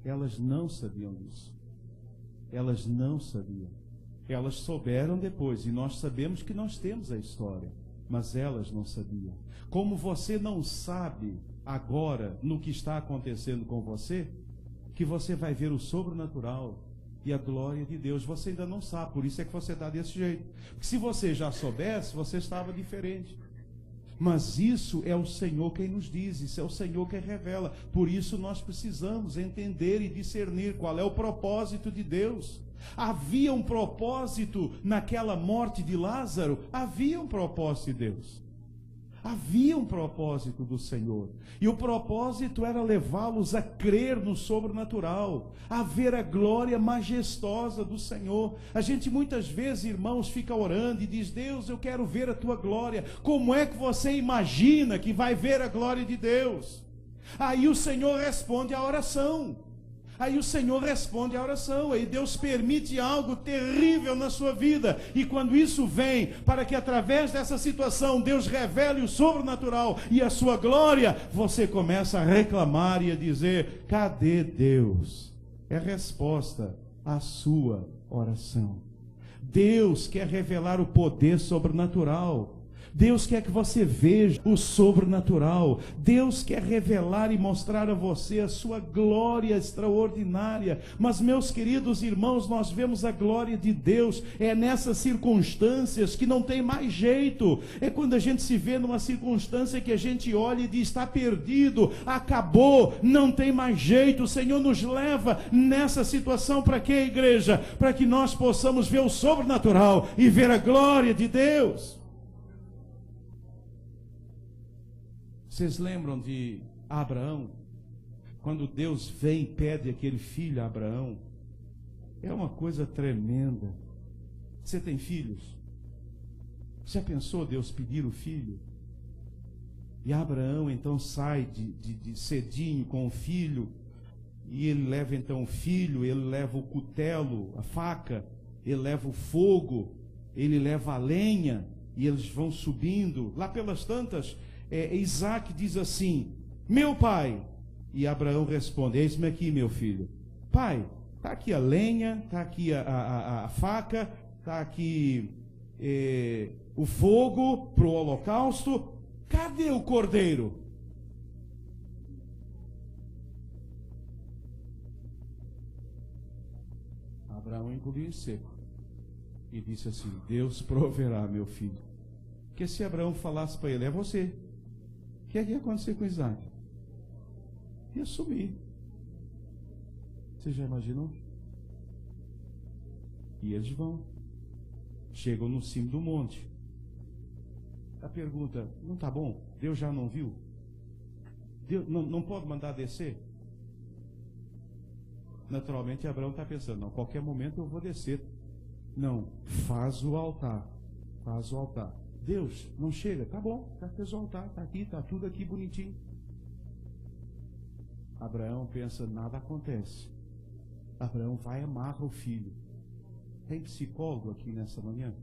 Elas não sabiam disso. Elas não sabiam. Elas souberam depois, e nós sabemos que nós temos a história, mas elas não sabiam. Como você não sabe agora, no que está acontecendo com você, que você vai ver o sobrenatural e a glória de Deus, você ainda não sabe, por isso é que você está desse jeito. Porque se você já soubesse, você estava diferente. Mas isso é o Senhor quem nos diz, isso é o Senhor quem revela. Por isso nós precisamos entender e discernir qual é o propósito de Deus. Havia um propósito naquela morte de Lázaro, havia um propósito de Deus. Havia um propósito do Senhor. E o propósito era levá-los a crer no sobrenatural, a ver a glória majestosa do Senhor. A gente muitas vezes, irmãos, fica orando e diz: Deus, eu quero ver a tua glória. Como é que você imagina que vai ver a glória de Deus? Aí o Senhor responde a oração. Aí o Senhor responde a oração, aí Deus permite algo terrível na sua vida, e quando isso vem, para que através dessa situação Deus revele o sobrenatural e a sua glória, você começa a reclamar e a dizer: cadê Deus? É resposta à sua oração. Deus quer revelar o poder sobrenatural. Deus quer que você veja o sobrenatural. Deus quer revelar e mostrar a você a sua glória extraordinária. Mas, meus queridos irmãos, nós vemos a glória de Deus nessas circunstâncias que não tem mais jeito. É quando a gente se vê numa circunstância que a gente olha e diz: está perdido, acabou, não tem mais jeito. O Senhor nos leva nessa situação para quê, igreja? Para que nós possamos ver o sobrenatural e ver a glória de Deus. Vocês lembram de Abraão? Quando Deus vem e pede aquele filho a Abraão, é uma coisa tremenda. Você tem filhos? Já pensou Deus pedir o filho? E Abraão então sai de cedinho com o filho, e ele leva então o filho, ele leva o cutelo, a faca, ele leva o fogo, ele leva a lenha, e eles vão subindo. Lá pelas tantas, Isaac diz assim: meu pai. E Abraão responde: eis-me aqui, meu filho. Pai, está aqui a lenha, está aqui a faca, está aqui o fogo para o holocausto. Cadê o cordeiro? Abraão engoliu em seco e disse assim: Deus proverá, meu filho. Porque se Abraão falasse para ele: é você, o que é que ia acontecer com Isaac? Ia sumir. Você já imaginou? E eles vão. Chegam no cimo do monte. A pergunta: não está bom? Deus já não viu? Deus não pode mandar descer? Naturalmente Abraão está pensando: não, qualquer momento eu vou descer. Não, faz o altar. Faz o altar. Deus, não chega? Tá bom, já fez o altar, está aqui, está tudo aqui bonitinho. Abraão pensa: nada acontece. Abraão vai e amarra o filho. Tem psicólogo aqui nessa manhã?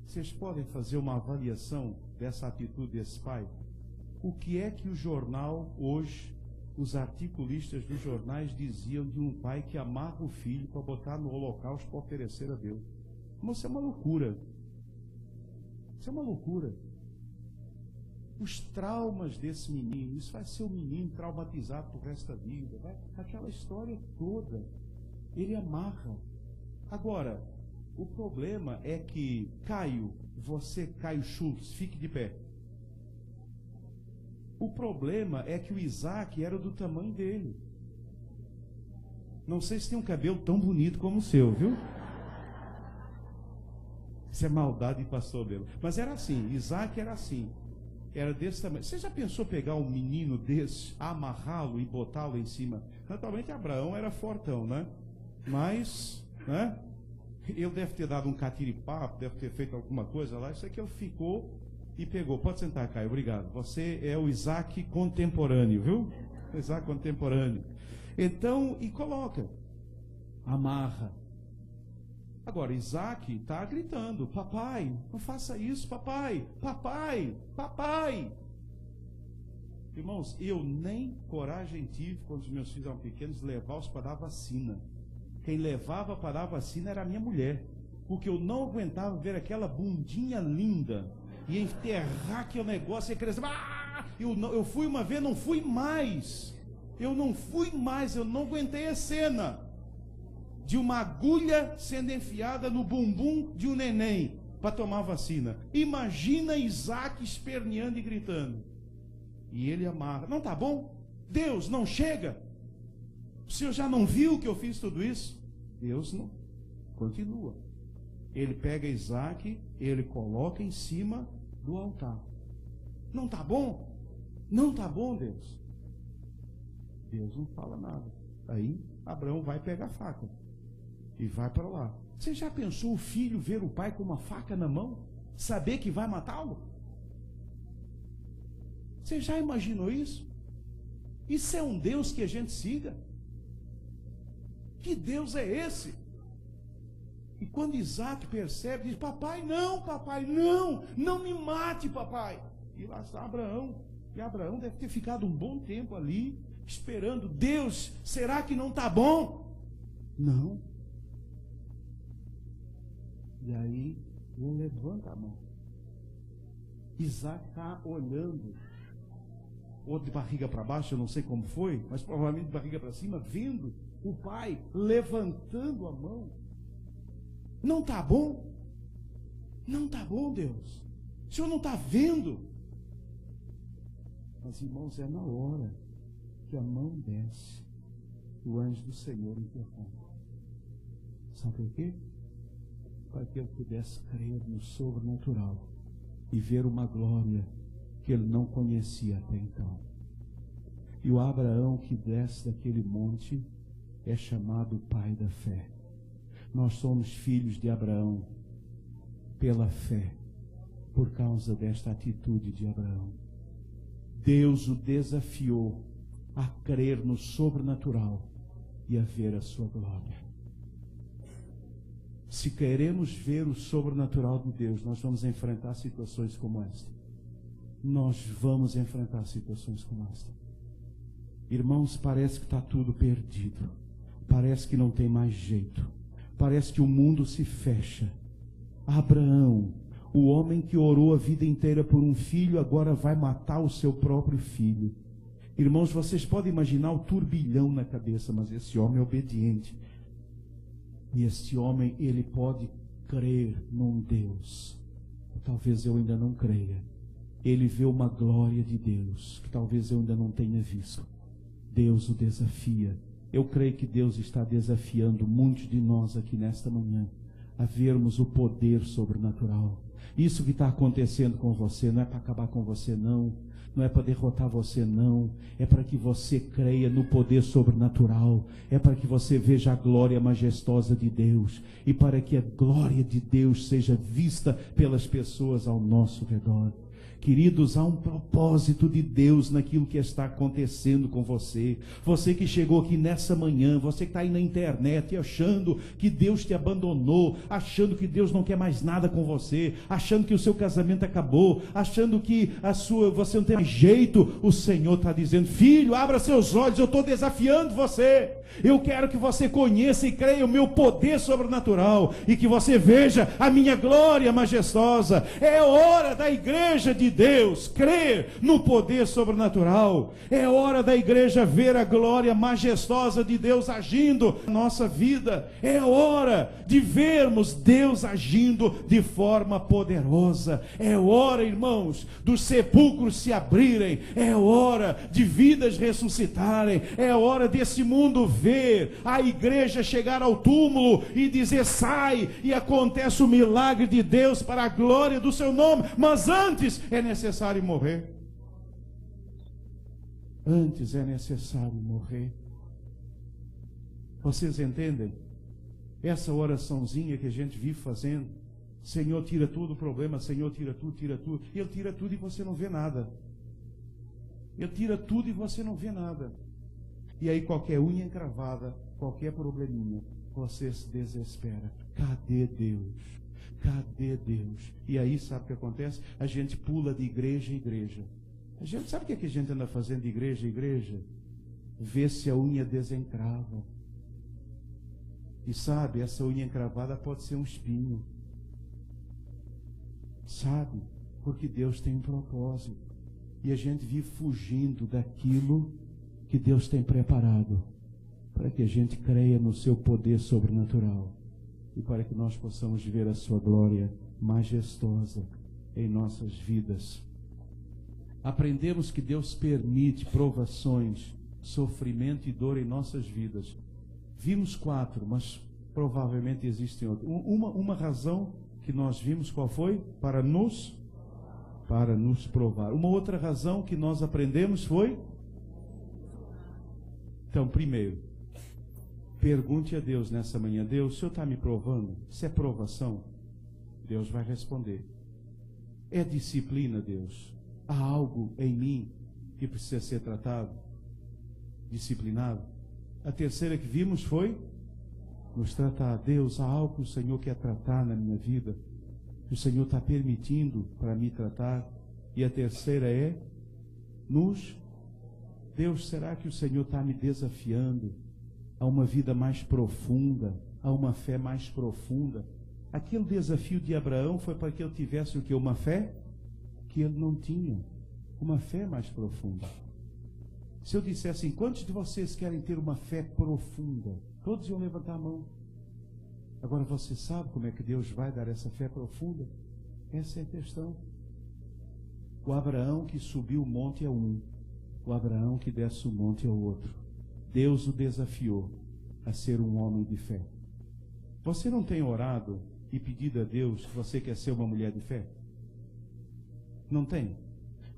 Vocês podem fazer uma avaliação dessa atitude desse pai? O que é que o jornal hoje, os articulistas dos jornais diziam de um pai que amarra o filho para botar no holocausto para oferecer a Deus? Mas isso é uma loucura. Isso é uma loucura. Os traumas desse menino, isso vai ser um menino traumatizado pro resto da vida, vai, aquela história toda, ele amarra. Agora, o problema é que Caio Schultz, fique de pé. O problema é que o Isaac era do tamanho dele. Não sei se tem um cabelo tão bonito como o seu, viu? Isso é maldade, pastor Belo. Mas era assim, Isaac era assim. Era desse tamanho. Você já pensou pegar um menino desse, amarrá-lo e botá-lo em cima? Naturalmente Abraão era fortão, né? Mas, né? Ele deve ter dado um catiripapo, deve ter feito alguma coisa lá. Isso aqui ele ficou e pegou. Pode sentar, Caio, obrigado. Você é o Isaac contemporâneo, viu? O Isaac contemporâneo. Então, e coloca, amarra. Agora, Isaac está gritando: papai, não faça isso, papai, papai, papai. Irmãos, eu nem coragem tive, quando os meus filhos eram pequenos, levá-los para dar vacina. Quem levava para dar vacina era a minha mulher, porque eu não aguentava ver aquela bundinha linda e enterrar aquele negócio e crescer. Eu fui uma vez, não fui mais. Eu não aguentei a cena de uma agulha sendo enfiada no bumbum de um neném para tomar vacina. Imagina Isaac esperneando e gritando. E ele amarra. Não tá bom? Deus, não chega? O senhor já não viu que eu fiz tudo isso? Deus não. Continua. Ele pega Isaac, ele coloca em cima do altar. Não tá bom? Não tá bom, Deus? Deus não fala nada. Aí Abraão vai pegar a faca e vai para lá. Você já pensou o filho ver o pai com uma faca na mão? Saber que vai matá-lo? Você já imaginou isso? Isso é um Deus que a gente siga? Que Deus é esse? E quando Isaac percebe, diz: papai, não me mate, papai. E lá está Abraão. E Abraão deve ter ficado um bom tempo ali, esperando. Deus, será que não está bom? Não. E aí ele levanta a mão. Isaac está olhando, ou de barriga para baixo, eu não sei como foi, mas provavelmente de barriga para cima, vendo o pai levantando a mão. Não está bom? Não está bom, Deus. O senhor não está vendo? Mas, irmãos, é na hora que a mão desce, o anjo do Senhor interrompe. Sabe por quê? Para que ele pudesse crer no sobrenatural e ver uma glória que ele não conhecia até então. E o Abraão que desce daquele monte é chamado pai da fé. Nós somos filhos de Abraão pela fé, por causa desta atitude de Abraão. Deus o desafiou a crer no sobrenatural e a ver a sua glória. Se queremos ver o sobrenatural de Deus, nós vamos enfrentar situações como esta. Nós vamos enfrentar situações como esta. Irmãos, parece que está tudo perdido. Parece que não tem mais jeito. Parece que o mundo se fecha. Abraão, o homem que orou a vida inteira por um filho, agora vai matar o seu próprio filho. Irmãos, vocês podem imaginar o turbilhão na cabeça, mas esse homem é obediente. E este homem, ele pode crer num Deus. Talvez eu ainda não creia. Ele vê uma glória de Deus, que talvez eu ainda não tenha visto. Deus o desafia. Eu creio que Deus está desafiando muitos de nós aqui nesta manhã a vermos o poder sobrenatural. Isso que está acontecendo com você não é para acabar com você, não. Não é para derrotar você, não. É para que você creia no poder sobrenatural. É para que você veja a glória majestosa de Deus. E para que a glória de Deus seja vista pelas pessoas ao nosso redor. Queridos, há um propósito de Deus naquilo que está acontecendo com você. Você que chegou aqui nessa manhã, você que está aí na internet achando que Deus te abandonou, achando que Deus não quer mais nada com você, achando que o seu casamento acabou, achando que você não tem mais jeito, o Senhor está dizendo: filho, abra seus olhos, eu estou desafiando você. Eu quero que você conheça e creia o meu poder sobrenatural e que você veja a minha glória majestosa. É hora da igreja de Deus, crer no poder sobrenatural. É hora da igreja ver a glória majestosa de Deus agindo na nossa vida. É hora de vermos Deus agindo de forma poderosa. É hora, irmãos, dos sepulcros se abrirem. É hora de vidas ressuscitarem. É hora desse mundo ver a igreja chegar ao túmulo e dizer: sai, e acontece o milagre de Deus para a glória do seu nome. Mas antes é necessário morrer. Antes é necessário morrer. Vocês entendem? Essa oraçãozinha que a gente vive fazendo: Senhor, tira tudo o problema, Senhor, tira tudo, tira tudo. Ele tira tudo e você não vê nada. Ele tira tudo e você não vê nada. E aí qualquer unha encravada, qualquer probleminha, você se desespera. Cadê Deus? Cadê Deus? E aí sabe o que acontece? A gente pula de igreja em igreja. A gente sabe o que a gente anda fazendo de igreja em igreja? Vê se a unha desencrava. E sabe, essa unha encravada pode ser um espinho. Sabe? Porque Deus tem um propósito. E a gente vive fugindo daquilo que Deus tem preparado, para que a gente creia no seu poder sobrenatural e para que nós possamos ver a sua glória majestosa em nossas vidas. Aprendemos que Deus permite provações, sofrimento e dor em nossas vidas. Vimos 4, mas provavelmente existem outras. Uma razão que nós vimos, qual foi? Para nos provar. Uma outra razão que nós aprendemos foi... Então, primeiro, pergunte a Deus nessa manhã: Deus, o Senhor está me provando? Se é provação, Deus vai responder. É disciplina, Deus? Há algo em mim que precisa ser tratado, disciplinado? A terceira que vimos foi nos tratar. Deus, há algo que o Senhor quer tratar na minha vida, que o Senhor está permitindo para me tratar. E a terceira é nos... Deus, será que o Senhor está me desafiando a uma vida mais profunda, a uma fé mais profunda? Aquele desafio de Abraão foi para que ele tivesse o que? Uma fé que ele não tinha, uma fé mais profunda. Se eu dissesse assim: quantos de vocês querem ter uma fé profunda? Todos iam levantar a mão. Agora, você sabe como é que Deus vai dar essa fé profunda? Essa é a questão. O Abraão que subiu o monte é um, o Abraão que desce o monte é o outro. Deus o desafiou a ser um homem de fé. Você não tem orado e pedido a Deus que você quer ser uma mulher de fé? Não tem?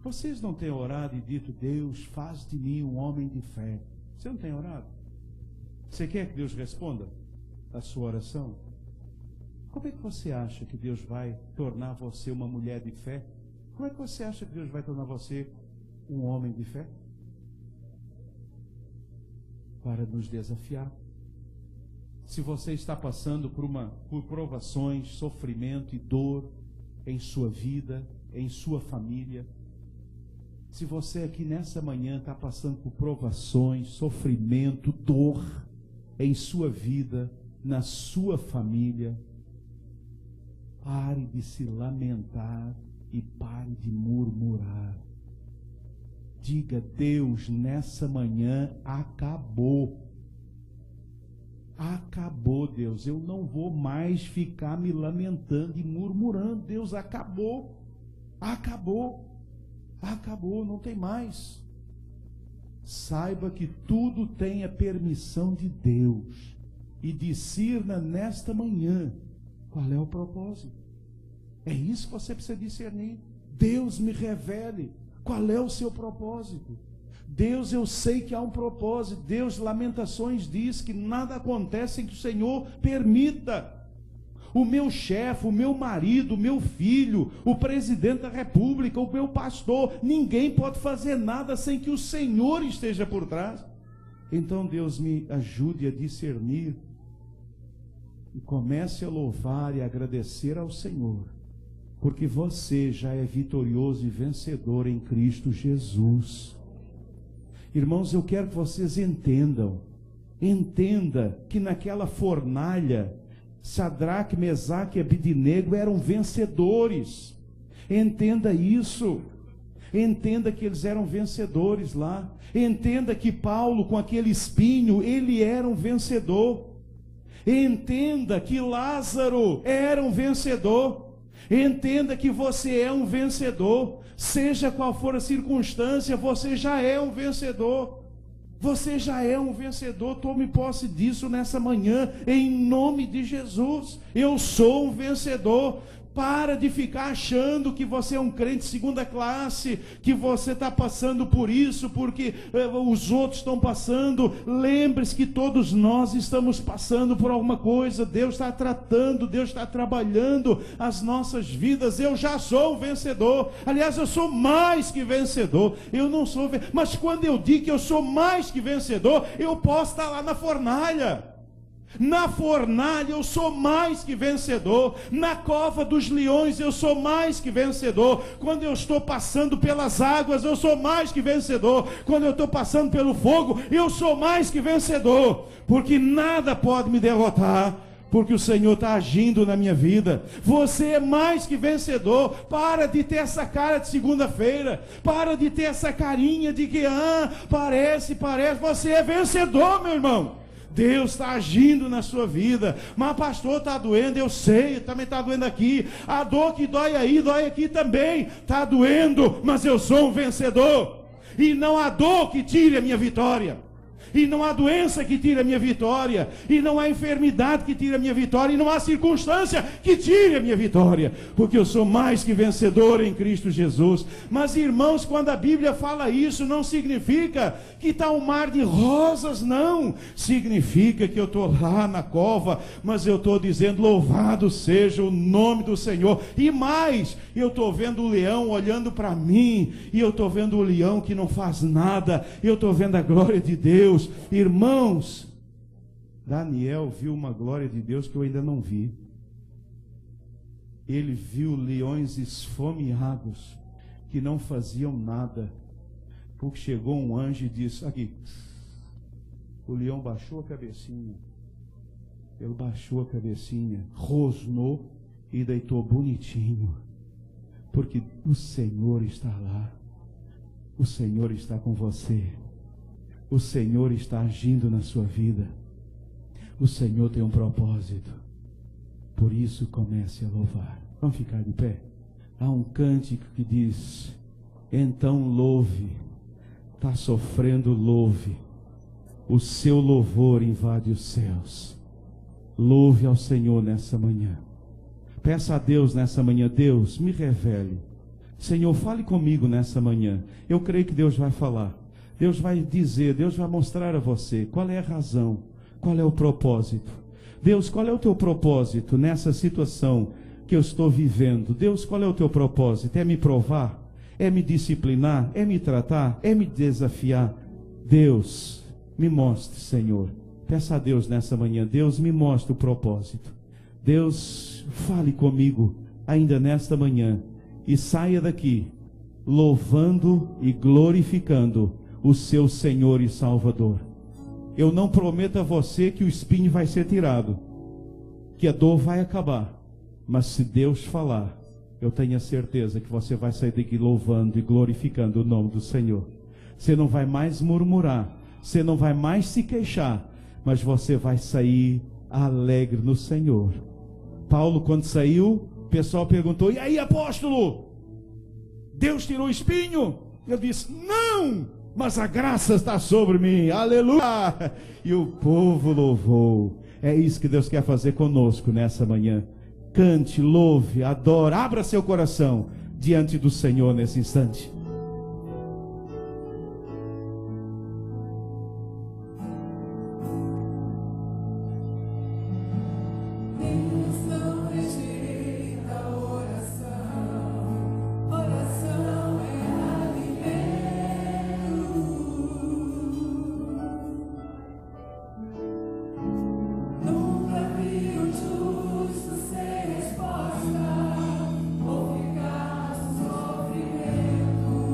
Vocês não têm orado e dito: Deus, faz de mim um homem de fé? Você não tem orado? Você quer que Deus responda a sua oração? Como é que você acha que Deus vai tornar você uma mulher de fé? Como é que você acha que Deus vai tornar você um homem de fé? Para nos desafiar. Se você está passando por provações, sofrimento e dor em sua vida, em sua família, se você aqui nessa manhã está passando por provações, sofrimento, dor em sua vida, na sua família, pare de se lamentar e pare de murmurar. Diga: Deus, nessa manhã acabou. Acabou, Deus. Eu não vou mais ficar me lamentando e murmurando. Deus, acabou. Acabou. Acabou, não tem mais. Saiba que tudo tem a permissão de Deus. E discirna nesta manhã qual é o propósito. É isso que você precisa discernir. Deus, me revele qual é o seu propósito. Deus, eu sei que há um propósito. Deus, Lamentações diz que nada acontece sem que o Senhor permita. O meu chefe, o meu marido, o meu filho, o presidente da república, o meu pastor, ninguém pode fazer nada sem que o Senhor esteja por trás. Então, Deus, me ajude a discernir e comece a louvar e agradecer ao Senhor, porque você já é vitorioso e vencedor em Cristo Jesus. Irmãos, eu quero que vocês entenda que naquela fornalha, Sadraque, Mesaque e Abidnego eram vencedores. Entenda isso. Entenda que eles eram vencedores lá. Entenda que Paulo, com aquele espinho, ele era um vencedor. Entenda que Lázaro era um vencedor. Entenda que você é um vencedor. Seja qual for a circunstância, você já é um vencedor. Você já é um vencedor. Tome posse disso nessa manhã, em nome de Jesus. Eu sou um vencedor. Para de ficar achando que você é um crente segunda classe, que você está passando por isso, porque os outros estão passando. Lembre-se que todos nós estamos passando por alguma coisa. Deus está tratando, Deus está trabalhando as nossas vidas. Eu já sou um vencedor. Aliás, eu sou mais que vencedor. Eu não sou, mas quando eu digo que eu sou mais que vencedor, eu posso estar lá na fornalha. Na fornalha eu sou mais que vencedor. Na cova dos leões eu sou mais que vencedor. Quando eu estou passando pelas águas eu sou mais que vencedor. Quando eu estou passando pelo fogo eu sou mais que vencedor. Porque nada pode me derrotar, porque o Senhor está agindo na minha vida. Você é mais que vencedor. Para de ter essa cara de segunda-feira. Para de ter essa carinha de que parece. Você é vencedor, meu irmão. Deus está agindo na sua vida. Mas pastor, está doendo, eu sei, também está doendo aqui. A dor que dói aí, dói aqui também. Está doendo, mas eu sou um vencedor. E não há dor que tire a minha vitória. E não há doença que tire a minha vitória. E não há enfermidade que tire a minha vitória. E não há circunstância que tire a minha vitória. Porque eu sou mais que vencedor em Cristo Jesus. Mas irmãos, quando a Bíblia fala isso, não significa que está um mar de rosas, não. Significa que eu estou lá na cova, mas eu estou dizendo, louvado seja o nome do Senhor. E mais, eu estou vendo o leão olhando para mim. E eu estou vendo o leão que não faz nada. Eu estou vendo a glória de Deus. Irmãos, Daniel viu uma glória de Deus que eu ainda não vi. Ele viu leões esfomeados que não faziam nada, porque chegou um anjo e disse, aqui, o leão baixou a cabecinha, ele baixou a cabecinha, rosnou e deitou bonitinho, porque o Senhor está lá, o Senhor está com você. O Senhor está agindo na sua vida. O Senhor tem um propósito. Por isso comece a louvar. Vamos ficar de pé. Há um cântico que diz, então louve. Está sofrendo, louve. O seu louvor invade os céus. Louve ao Senhor nessa manhã. Peça a Deus nessa manhã, Deus, me revele. Senhor, fale comigo nessa manhã. Eu creio que Deus vai falar. Deus vai dizer, Deus vai mostrar a você qual é a razão, qual é o propósito. Deus, qual é o teu propósito nessa situação que eu estou vivendo? Deus, qual é o teu propósito? É me provar? É me disciplinar? É me tratar? É me desafiar? Deus, me mostre, Senhor. Peça a Deus nessa manhã, Deus, me mostre o propósito. Deus, fale comigo ainda nesta manhã e saia daqui louvando e glorificando o seu Senhor e Salvador. Eu não prometo a você que o espinho vai ser tirado, que a dor vai acabar, mas se Deus falar, eu tenho a certeza que você vai sair daqui louvando e glorificando o nome do Senhor. Você não vai mais murmurar, você não vai mais se queixar, mas você vai sair alegre no Senhor. Paulo, quando saiu, o pessoal perguntou, e aí, apóstolo, Deus tirou o espinho? Ele disse, não, mas a graça está sobre mim, aleluia, e o povo louvou. É isso que Deus quer fazer conosco nessa manhã. Cante, louve, adore, abra seu coração diante do Senhor nesse instante. Obrigado, sofrimento.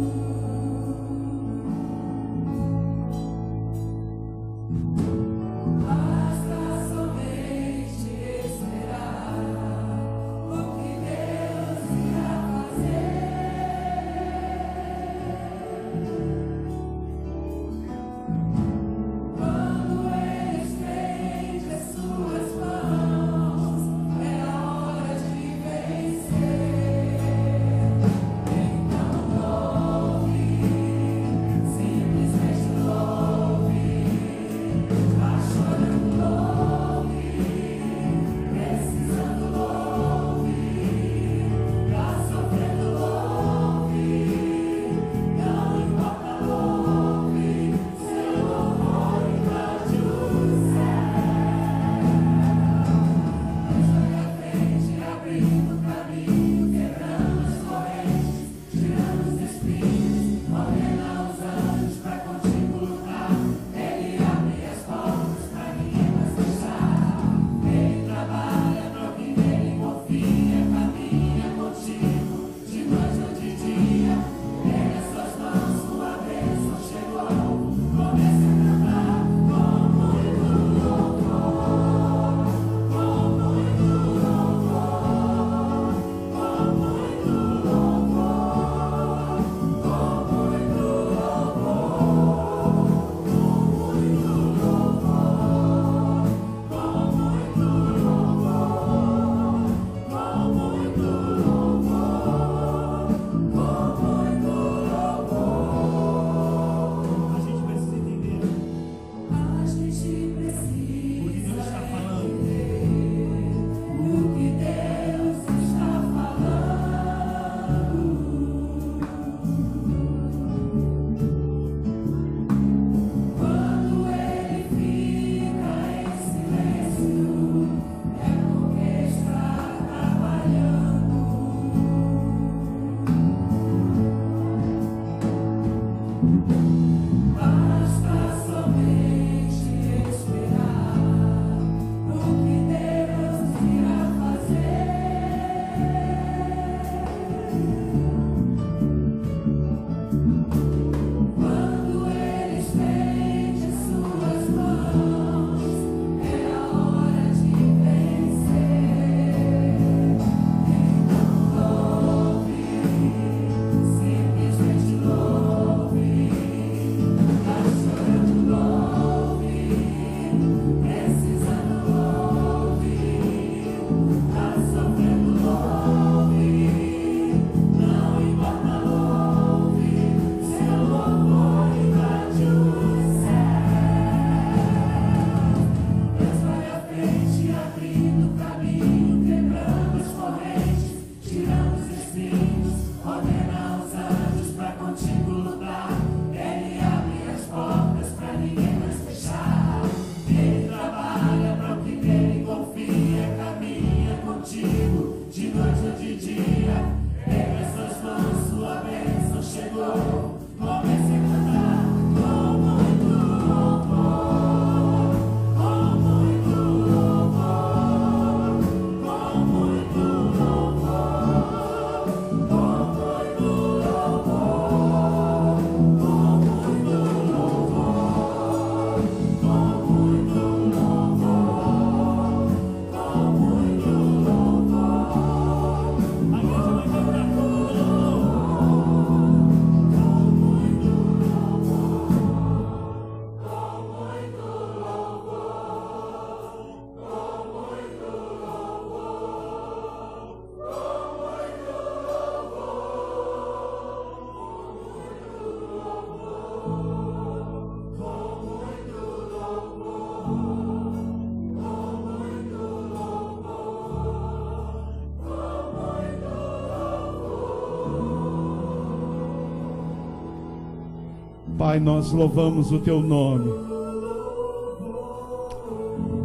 Pai, nós louvamos o Teu nome.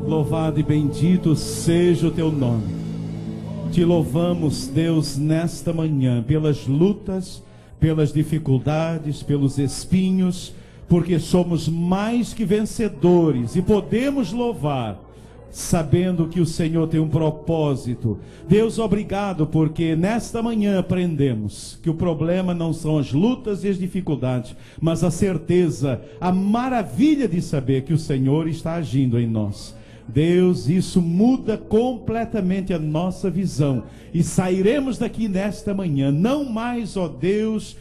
Louvado e bendito seja o Teu nome. Te louvamos, Deus, nesta manhã, pelas lutas, pelas dificuldades, pelos espinhos, porque somos mais que vencedores e podemos louvar, sabendo que o Senhor tem um propósito. Deus, obrigado, porque nesta manhã aprendemos que o problema não são as lutas e as dificuldades, mas a certeza, a maravilha de saber que o Senhor está agindo em nós. Deus, isso muda completamente a nossa visão e sairemos daqui nesta manhã, não mais, ó Deus,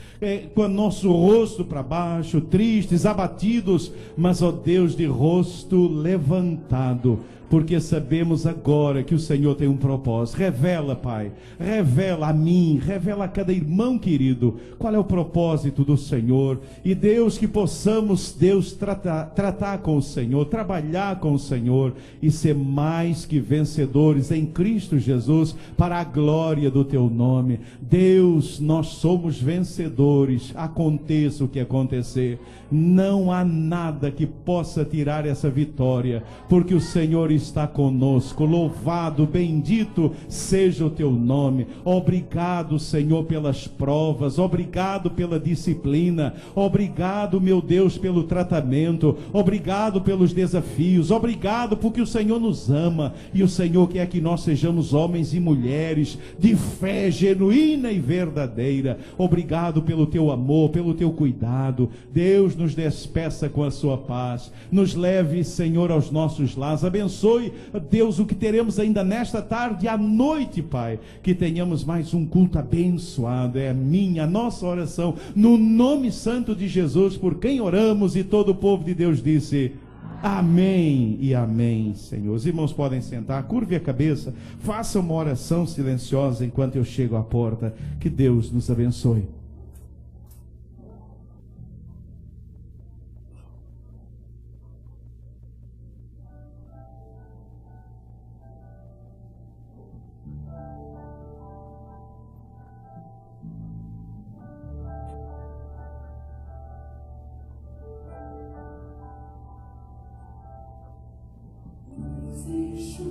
com o nosso rosto para baixo, tristes, abatidos, mas, ó Deus, de rosto levantado, porque sabemos agora que o Senhor tem um propósito. Revela, Pai, revela a mim, revela a cada irmão querido, qual é o propósito do Senhor. E Deus, que possamos, Deus, tratar com o Senhor, trabalhar com o Senhor e ser mais que vencedores em Cristo Jesus, para a glória do Teu nome. Deus, nós somos vencedores, aconteça o que acontecer, não há nada que possa tirar essa vitória, porque o Senhor está conosco. Louvado, bendito seja o Teu nome. Obrigado, Senhor, pelas provas, obrigado pela disciplina, obrigado, meu Deus, pelo tratamento, obrigado pelos desafios, obrigado porque o Senhor nos ama e o Senhor quer que nós sejamos homens e mulheres de fé genuína e verdadeira. Obrigado pelo Teu amor, pelo Teu cuidado. Deus, nos despeça com a Sua paz, nos leve, Senhor, aos nossos lares. Abençoe, Deus, o que teremos ainda nesta tarde e à noite, Pai, que tenhamos mais um culto abençoado. É a nossa oração, no nome santo de Jesus, por quem oramos, e todo o povo de Deus disse amém e amém, Senhor. Os irmãos podem sentar, curve a cabeça, faça uma oração silenciosa enquanto eu chego à porta. Que Deus nos abençoe. Existe